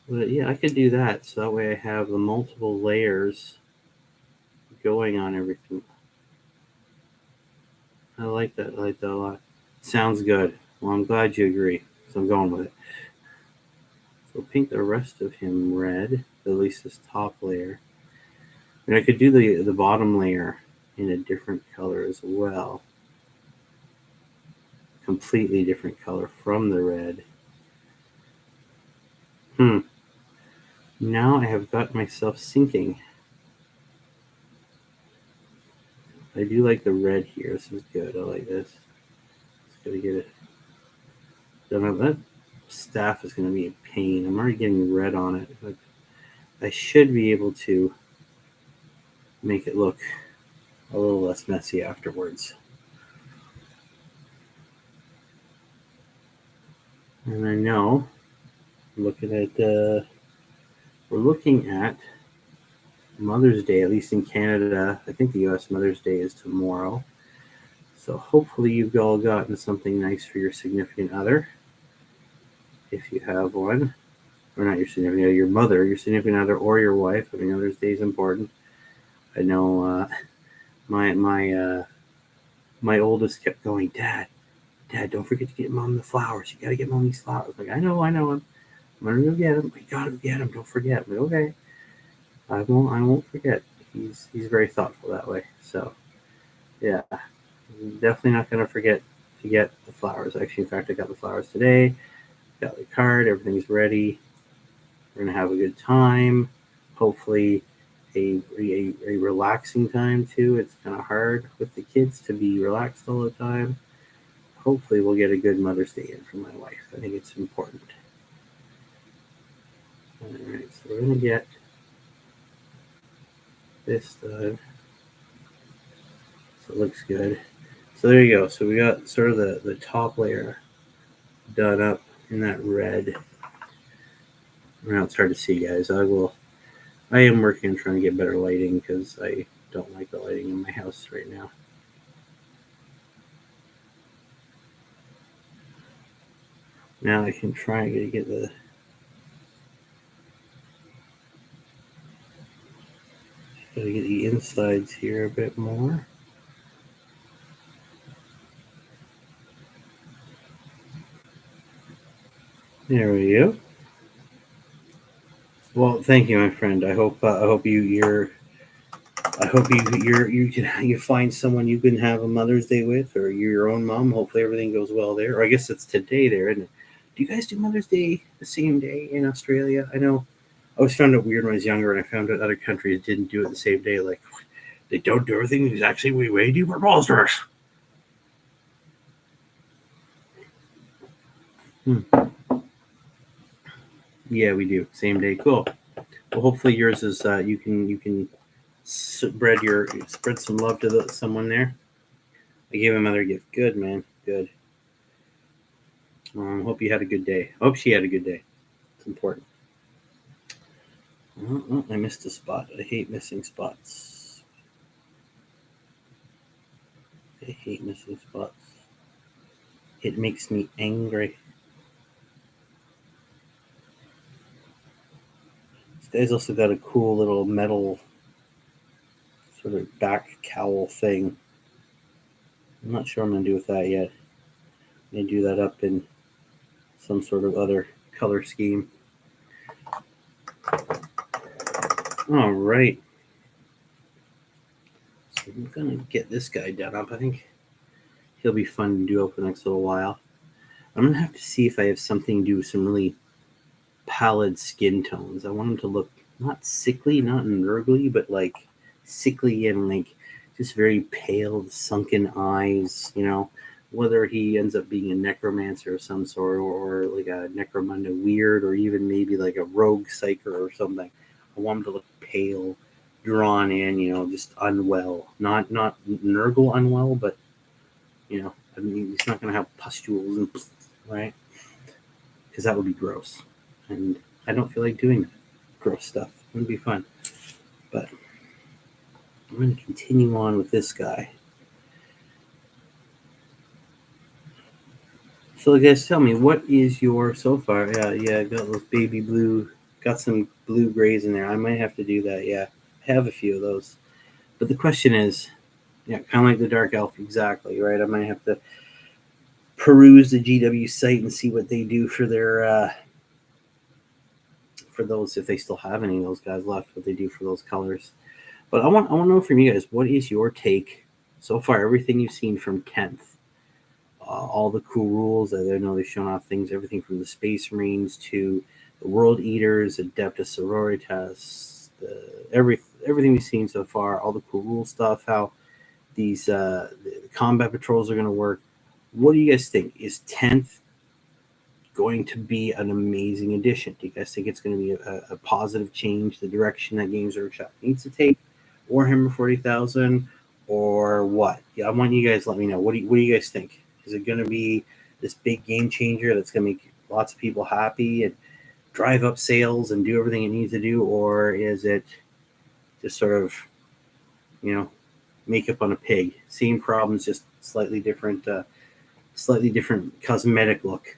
A: But yeah, I could do that. So that way I have the multiple layers going on everything. I like that. I like that a lot. Sounds good. Well, I'm glad you agree. So I'm going with it. So paint the rest of him red, at least this top layer. And I could do the bottom layer in a different color as well. Completely different color from the red. Now I have got myself sinking. I do like the red here. This is good. I like this. Just gotta get it. That staff is gonna be a pain. I'm already getting red on it, but I should be able to make it look a little less messy afterwards. And I know, we're looking at Mother's Day, at least in Canada. I think the US Mother's Day is tomorrow. So hopefully you've all gotten something nice for your significant other. If you have one, or not your significant other, your mother, your significant other, or your wife. I mean, Mother's Day is important. I know my oldest kept going, Dad, don't forget to get Mom the flowers. You got to get Mom these flowers. Like, I know. I'm going to go get them. I got to get them. Don't forget. But okay. I won't forget. He's very thoughtful that way. So, yeah. I'm definitely not going to forget to get the flowers. Actually, in fact, I got the flowers today. Got the card. Everything's ready. We're going to have a good time. Hopefully, a relaxing time, too. It's kind of hard with the kids to be relaxed all the time. Hopefully we'll get a good Mother's Day in for my wife. I think it's important. All right, so we're going to get this done. So it looks good. So there you go. So we got sort of the top layer done up in that red. Now it's hard to see, guys. I am working on trying to get better lighting because I don't like the lighting in my house right now. Now I can try to get the insides here a bit more. There we go. Well, thank you, my friend. I hope you find someone you can have a Mother's Day with, or you're your own mom. Hopefully everything goes well there. Or I guess it's today there, isn't it? Do you guys do Mother's Day the same day in Australia? I know I always found it weird when I was younger, and I found out other countries didn't do it the same day. Like, they don't do everything exactly the way you proposed to us. Yeah, we do. Same day. Cool. Well, hopefully yours is you can spread some love to someone there. I gave him another gift. Good, man. Good. Hope you had a good day. Hope she had a good day. It's important. Oh, I missed a spot. I hate missing spots. I hate missing spots. It makes me angry. This guy's also got a cool little metal sort of back cowl thing. I'm not sure what I'm going to do with that yet. I may do that up in some sort of other color scheme. All right. So I'm going to get this guy done up. I think he'll be fun to do over the next little while. I'm going to have to see if I have something to do with some really pallid skin tones. I want him to look not sickly, not nurgly, but like sickly and like just very pale, sunken eyes, you know, whether he ends up being a necromancer of some sort or like a necromunda weird or even maybe like a rogue psyker or something. I want him to look pale, drawn in, you know, just unwell. Not nurgle unwell, but you know, I mean, he's not going to have pustules and right? Because that would be gross. And I don't feel like doing gross stuff. It wouldn't be fun. But I'm going to continue on with this guy. So guys, tell me, what is your, so far, yeah, I got those baby blue, got some blue grays in there. I might have to do that, yeah. I have a few of those. But the question is, yeah, kind of like the Dark Elf, exactly, right? I might have to peruse the GW site and see what they do for their, for those, if they still have any of those guys left, what they do for those colors. But I want to know from you guys, what is your take so far? Everything you've seen from 10th, all the cool rules. I know they've shown off things, everything from the Space Marines to the World Eaters, Adeptus Sororitas, everything we've seen so far, all the cool rule stuff, how these the combat patrols are going to work. What do you guys think? Is 10th going to be an amazing addition? Do you guys think it's going to be a positive change, the direction that Games Workshop needs to take Warhammer 40,000, or what? Yeah, I want you guys to let me know. What do you guys think? Is it going to be this big game changer that's going to make lots of people happy and drive up sales and do everything it needs to do, or is it just sort of, you know, makeup on a pig? Same problems, just slightly different cosmetic look.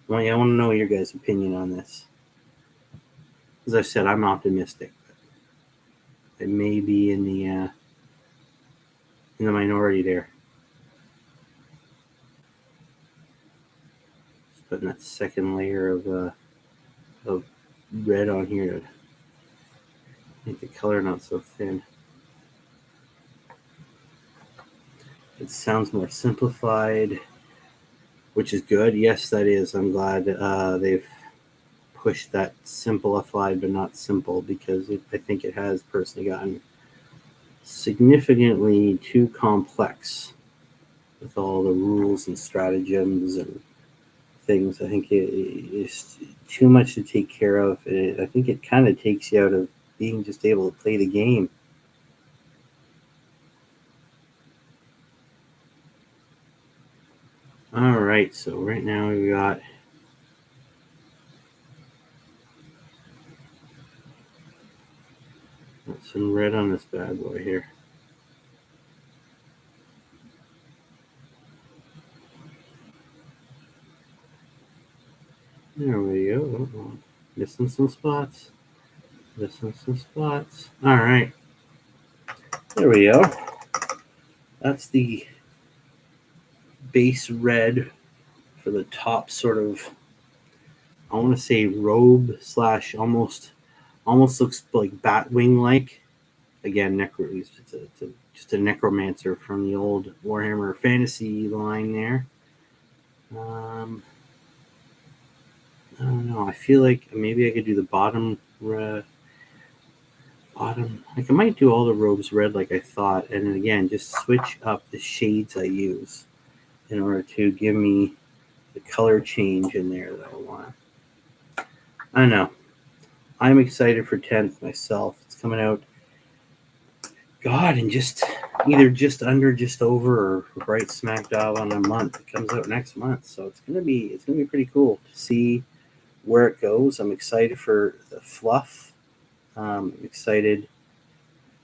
A: Well, yeah, I want to know your guys' opinion on this. As I said, I'm optimistic. I may be in the minority there. Just putting that second layer of red on here to make the color not so thin. It sounds more simplified, which is good. Yes, that is. I'm glad they've pushed that simplified but not simple, because I think it has personally gotten significantly too complex with all the rules and stratagems and things. I think it is too much to take care of. I think it kind of takes you out of being just able to play the game. All right, so right now we got some red on this bad boy here. There we go. Missing some spots. All right. There we go. That's the base red for the top sort of, I want to say robe slash almost looks like Batwing like. Again, it's just a necromancer from the old Warhammer Fantasy line there. I don't know. I feel like maybe I could do the bottom. Like I might do all the robes red like I thought, and then again just switch up the shades I use in order to give me the color change in there that I want. I don't know. I'm excited for 10th myself. It's coming out, God, in just either just under, just over, or right smack dab on a month. It comes out next month, so it's gonna be pretty cool to see where it goes. I'm excited for the fluff. I'm excited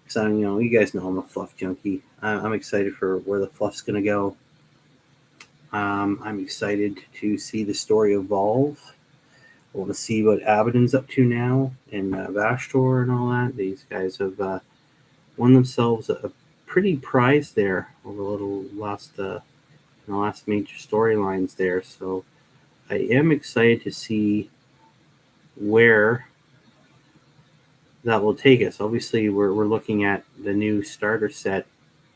A: because you guys know I'm a fluff junkie. I'm excited for where the fluff's going to go. I'm excited to see the story evolve. I want to see what Abaddon's up to now and Vashtor and all that. These guys have won themselves a pretty prize there over the last major storylines there. So I am excited to see where that will take us. Obviously, we're looking at the new starter set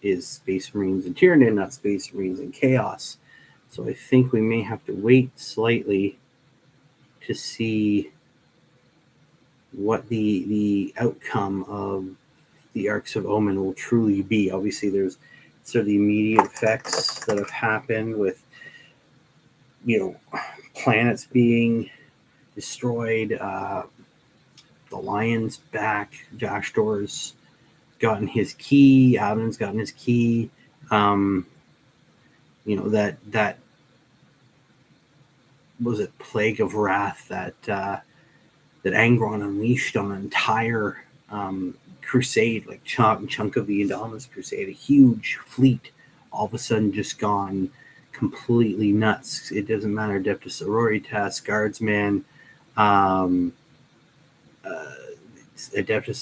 A: is Space Marines and Tyranid, not Space Marines and Chaos. So I think we may have to wait slightly to see what the outcome of the Arcs of Omen will truly be. Obviously, there's sort of the immediate effects that have happened with, planets being destroyed, the Lion's back, Vashtor's gotten his key, Abaddon's gotten his key. That was it, Plague of Wrath that Angron unleashed on an entire crusade, like chunk of the Indominus Crusade, a huge fleet, all of a sudden just gone completely nuts. It doesn't matter, Adeptus Sororitas, Guardsmen, Adeptus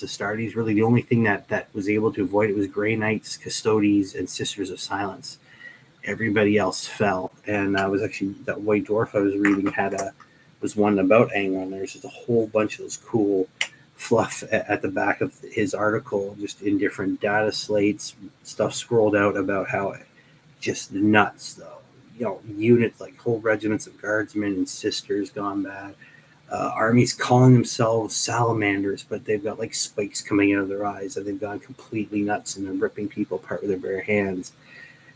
A: Astartes. Really, the only thing that was able to avoid it was Grey Knights, Custodes, and Sisters of Silence. Everybody else fell, and I was actually, that White Dwarf I was reading was one about Angron. There's just a whole bunch of those cool fluff at the back of his article, just in different data slates, stuff scrolled out about how it just nuts, though. Units like whole regiments of guardsmen and sisters gone bad. Armies calling themselves salamanders, but they've got like spikes coming out of their eyes, and they've gone completely nuts, and they're ripping people apart with their bare hands.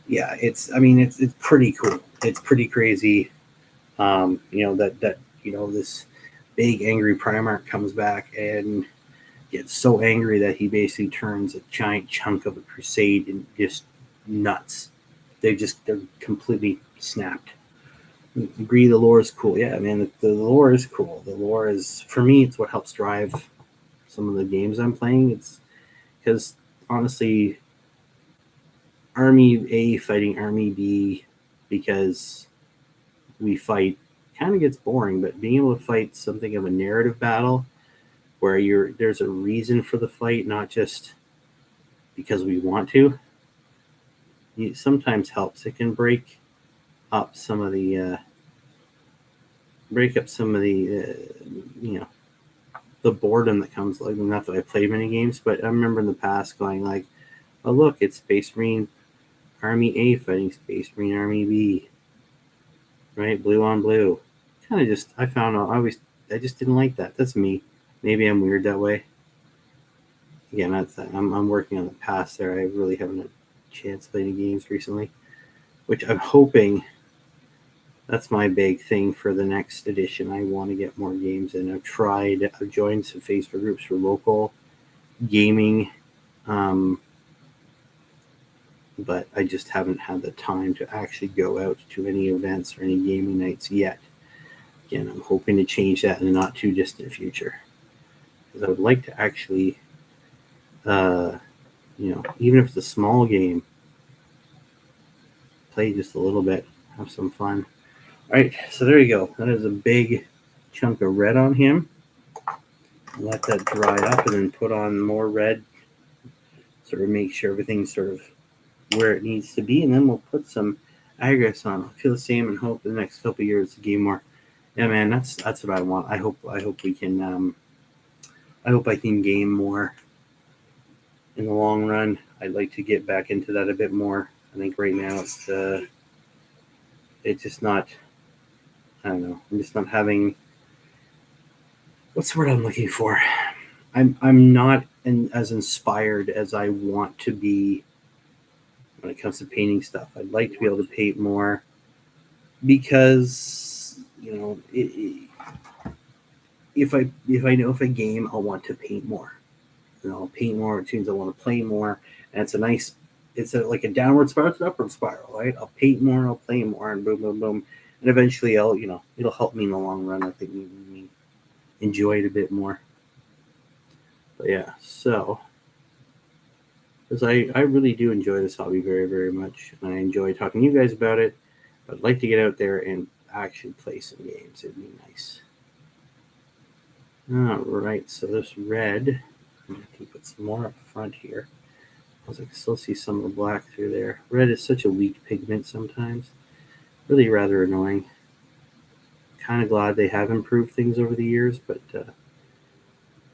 A: Yeah, it's pretty cool. It's pretty crazy. This big angry Primarch comes back and gets so angry that he basically turns a giant chunk of a crusade and just nuts. They're completely snapped. Agree, the lore is cool. Yeah, man, the lore is cool. The lore is, for me, it's what helps drive some of the games I'm playing. It's because, honestly, Army A fighting Army B because we fight kind of gets boring, but being able to fight something of a narrative battle where there's a reason for the fight, not just because we want to, it sometimes helps. It can break up some of the the boredom that comes. Like, not that I played many games, but I remember in the past going like, oh look, it's Space Marine Army A fighting Space Marine Army B, right? Blue on blue. Kind of just, I just didn't like that. That's me. Maybe I'm weird that way. Again, I'm working on the past there. I really haven't had a chance to play any games recently, which I'm hoping, that's my big thing for the next edition. I want to get more games in. I've joined some Facebook groups for local gaming, but I just haven't had the time to actually go out to any events or any gaming nights yet. Again, I'm hoping to change that in the not too distant future, because I would like to actually, even if it's a small game, play just a little bit, have some fun. All right, so there you go. That is a big chunk of red on him. Let that dry up and then put on more red, sort of make sure everything's sort of where it needs to be, and then we'll put some Agris on. I'll feel the same and hope the next couple of years to game more. Yeah, man, that's what I want. I hope we can. I hope I can game more in the long run. I'd like to get back into that a bit more. I think right now it's just not. I don't know. I'm just not having. What's the word I'm looking for? I'm not as inspired as I want to be when it comes to painting stuff. I'd like to be able to paint more because, if I know if a game, I'll want to paint more. I'll paint more. It means I want to play more, and it's like a downward spiral, it's an upward spiral, right? I'll paint more, I'll play more, and boom, boom, boom. And eventually it'll help me in the long run. I think me enjoy it a bit more. But yeah, so because I really do enjoy this hobby very, very much, and I enjoy talking to you guys about it. But I'd like to get out there and actually play some games. It'd be nice. All right, so this red, I'm going to put some more up front here, because I can still see some of the black through there. Red is such a weak pigment sometimes. Really rather annoying. Kind of glad they have improved things over the years, but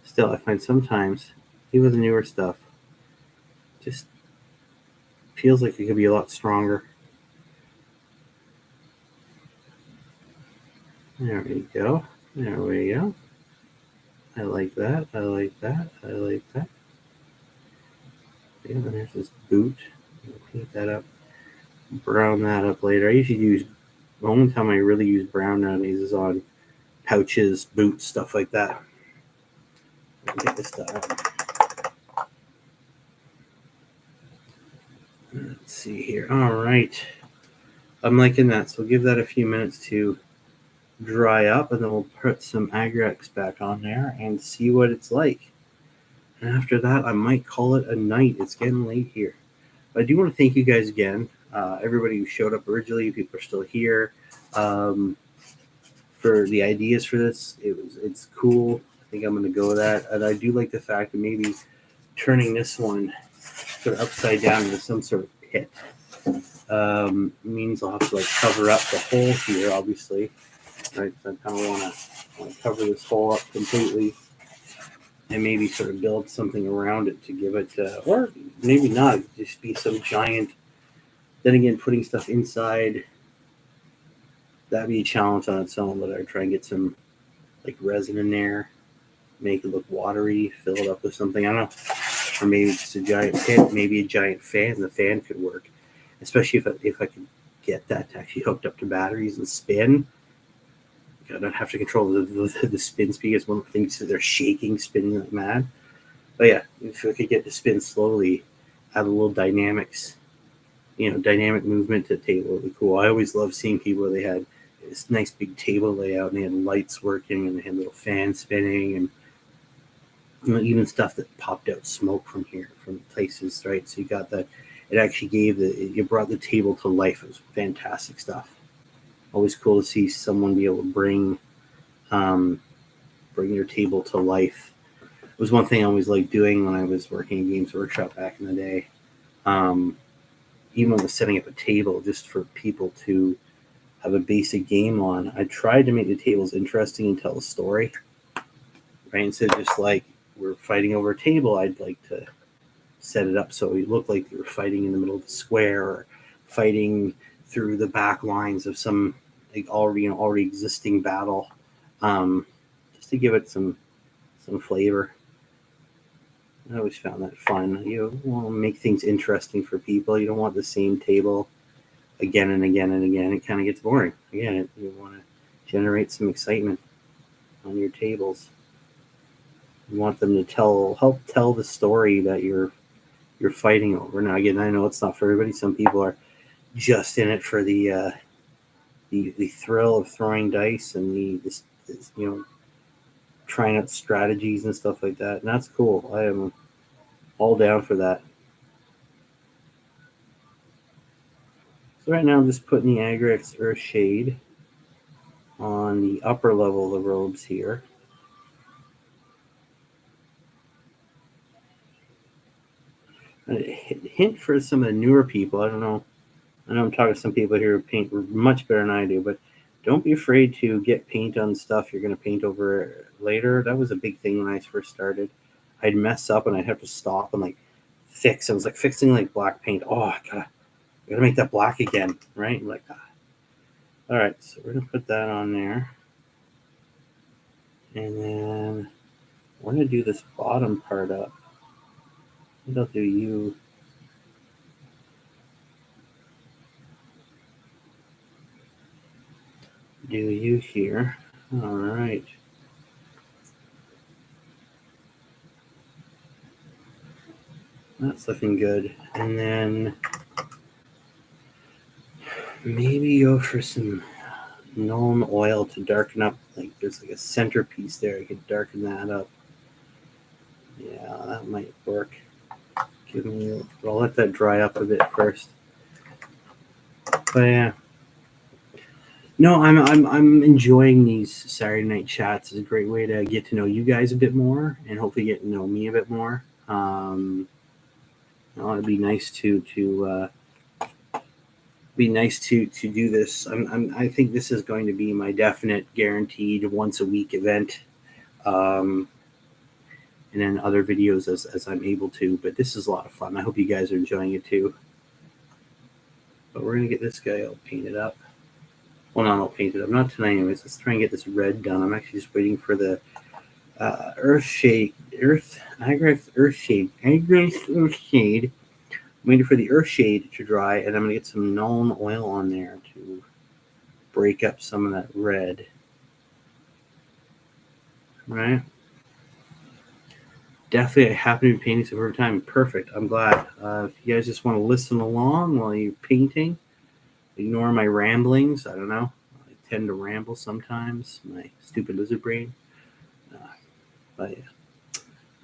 A: still, I find sometimes, even with the newer stuff, just feels like it could be a lot stronger. There we go. There we go. I like that. I like that. I like that. Yeah, and there's this boot. I'll paint that up. Brown that up later. I usually use, the only time I really use brown nowadays is on pouches, boots, stuff like that. Get this done. Let's see here. All right. I'm liking that. So give that a few minutes to dry up, and then we'll put some Agrex back on there and see what it's like. And after that, I might call it a night. It's getting late here. But I do want to thank you guys again. Everybody who showed up originally, people are still here. For the ideas for this, it's cool. I think I'm going to go with that. And I do like the fact that maybe turning this one sort of upside down into some sort of pit means I'll have to like cover up the hole here, obviously. Right, so I kind of want to cover this hole up completely, and maybe sort of build something around it to give it, or maybe not, just be some giant. Then again, putting stuff inside, that'd be a challenge on its own. But I'd try and get some like resin in there, make it look watery, fill it up with something. I don't know, or maybe just a giant pit, maybe a giant fan. The fan could work, especially if I could get that actually hooked up to batteries and spin. I don't have to control the spin speed. It's one of the things that they're shaking, spinning like mad. But yeah, if I could get the spin slowly, add a little dynamics, dynamic movement to the table would be cool. I always love seeing people where they had this nice big table layout and they had lights working and they had little fans spinning and even stuff that popped out smoke from here, from places, right? So you got that. It actually it brought the table to life. It was fantastic stuff. Always cool to see someone be able to bring your table to life. It was one thing I always liked doing when I was working in Games Workshop back in the day. Even with setting up a table just for people to have a basic game on, I tried to make the tables interesting and tell a story. Right? Instead of just like we're fighting over a table, I'd like to set it up so it looked like we were fighting in the middle of the square or fighting through the back lines of some like already existing battle, just to give it some flavor. I always found that fun. You want to make things interesting for people. You don't want the same table again and again and again. It kind of gets boring. Again, you want to generate some excitement on your tables. You want them to help tell the story that you're fighting over. Now, again, I know it's not for everybody. Some people are just in it for the thrill of throwing dice and this trying out strategies and stuff like that, and that's cool. I am all down for that. So right now I'm just putting the Agrex Earth Shade on the upper level of the robes here. A hint for some of the newer people. I don't know. I know I'm talking to some people here who paint much better than I do, but don't be afraid to get paint on stuff you're going to paint over later. That was a big thing when I first started. I'd mess up and I'd have to stop and like fix. I was like fixing like black paint. Oh, I gotta make that black again, right? I'm like, all right, so we're gonna put that on there, and then we're gonna do this bottom part up. I'll do you. Do you here? All right. That's looking good. And then maybe go for some Nuln oil to darken up. Like there's like a centerpiece there. I could darken that up. Yeah, that might work. I'll let that dry up a bit first. But yeah. No, I'm enjoying these Saturday night chats. It's a great way to get to know you guys a bit more, and hopefully get to know me a bit more. It'd be nice to do this. I think this is going to be my definite, guaranteed once a week event, and then other videos as I'm able to. But this is a lot of fun. I hope you guys are enjoying it too. But we're gonna get this guy all painted up. Well, not all painted up. Not tonight, anyways. Let's try and get this red done. I'm actually just waiting for the Earth Shade. I'm waiting for the Earth Shade to dry, and I'm gonna get some Nuln oil on there to break up some of that red. Right? Definitely, I happen to be painting some every time. Perfect. I'm glad. If you guys just want to listen along while you're painting, ignore my ramblings. I don't know. I tend to ramble sometimes. My stupid lizard brain. But yeah,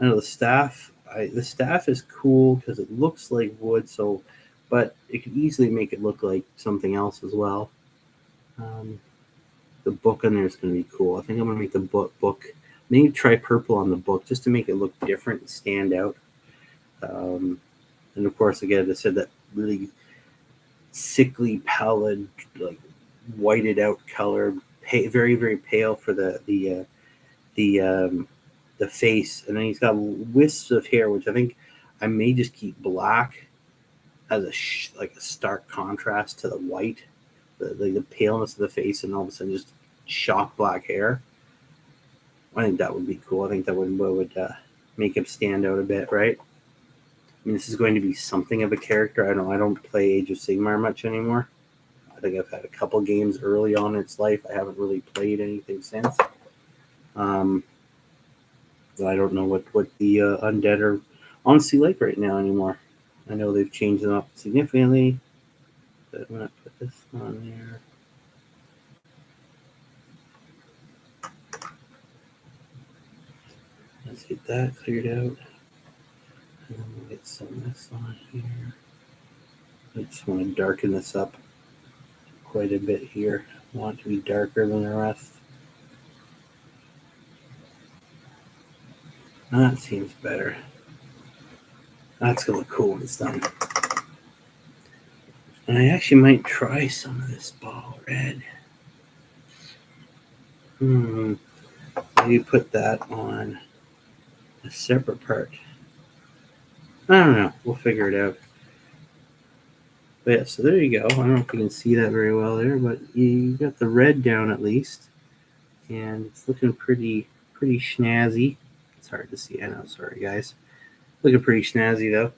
A: I know the staff. The staff is cool because it looks like wood. But it could easily make it look like something else as well. The book on there is going to be cool. I think I'm going to make the book. Maybe try purple on the book just to make it look different and stand out. And of course, again, I said that really sickly, pallid, like whited out color, very very pale for the face, and then he's got wisps of hair, which I think I may just keep black as a stark contrast to the white, the paleness of the face, and all of a sudden just shock black hair. I think that would be cool. I think that would make him stand out a bit, right? I mean, this is going to be something of a character. I don't play Age of Sigmar much anymore. I think I've had a couple games early on in its life. I haven't really played anything since. So I don't know what the undead are honestly like right now anymore. I know they've changed them up significantly. But I'm going to put this on there. Let's get that cleared out. And then we'll get some of this on here. I just want to darken this up quite a bit here. I want it to be darker than the rest. That seems better. That's going to look cool when it's done. And I actually might try some of this ball red. Maybe put that on a separate part. I don't know. We'll figure it out. But yeah, so there you go. I don't know if you can see that very well there, but you got the red down at least. And it's looking pretty snazzy. It's hard to see. I know. Sorry, guys. Looking pretty snazzy, though.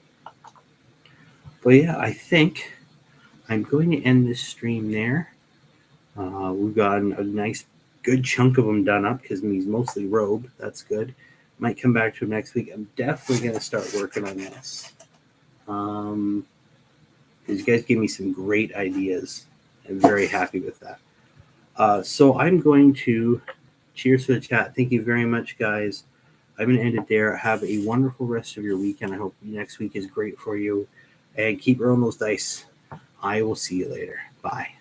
A: But yeah, I think I'm going to end this stream there. We've got a nice, good chunk of them done up because he's mostly robe. That's good. Might come back to him next week. I'm definitely going to start working on this. You guys gave me some great ideas. I'm very happy with that. So I'm going to cheers for the chat. Thank you very much, guys. I'm going to end it there. Have a wonderful rest of your weekend. I hope next week is great for you. And keep rolling those dice. I will see you later. Bye.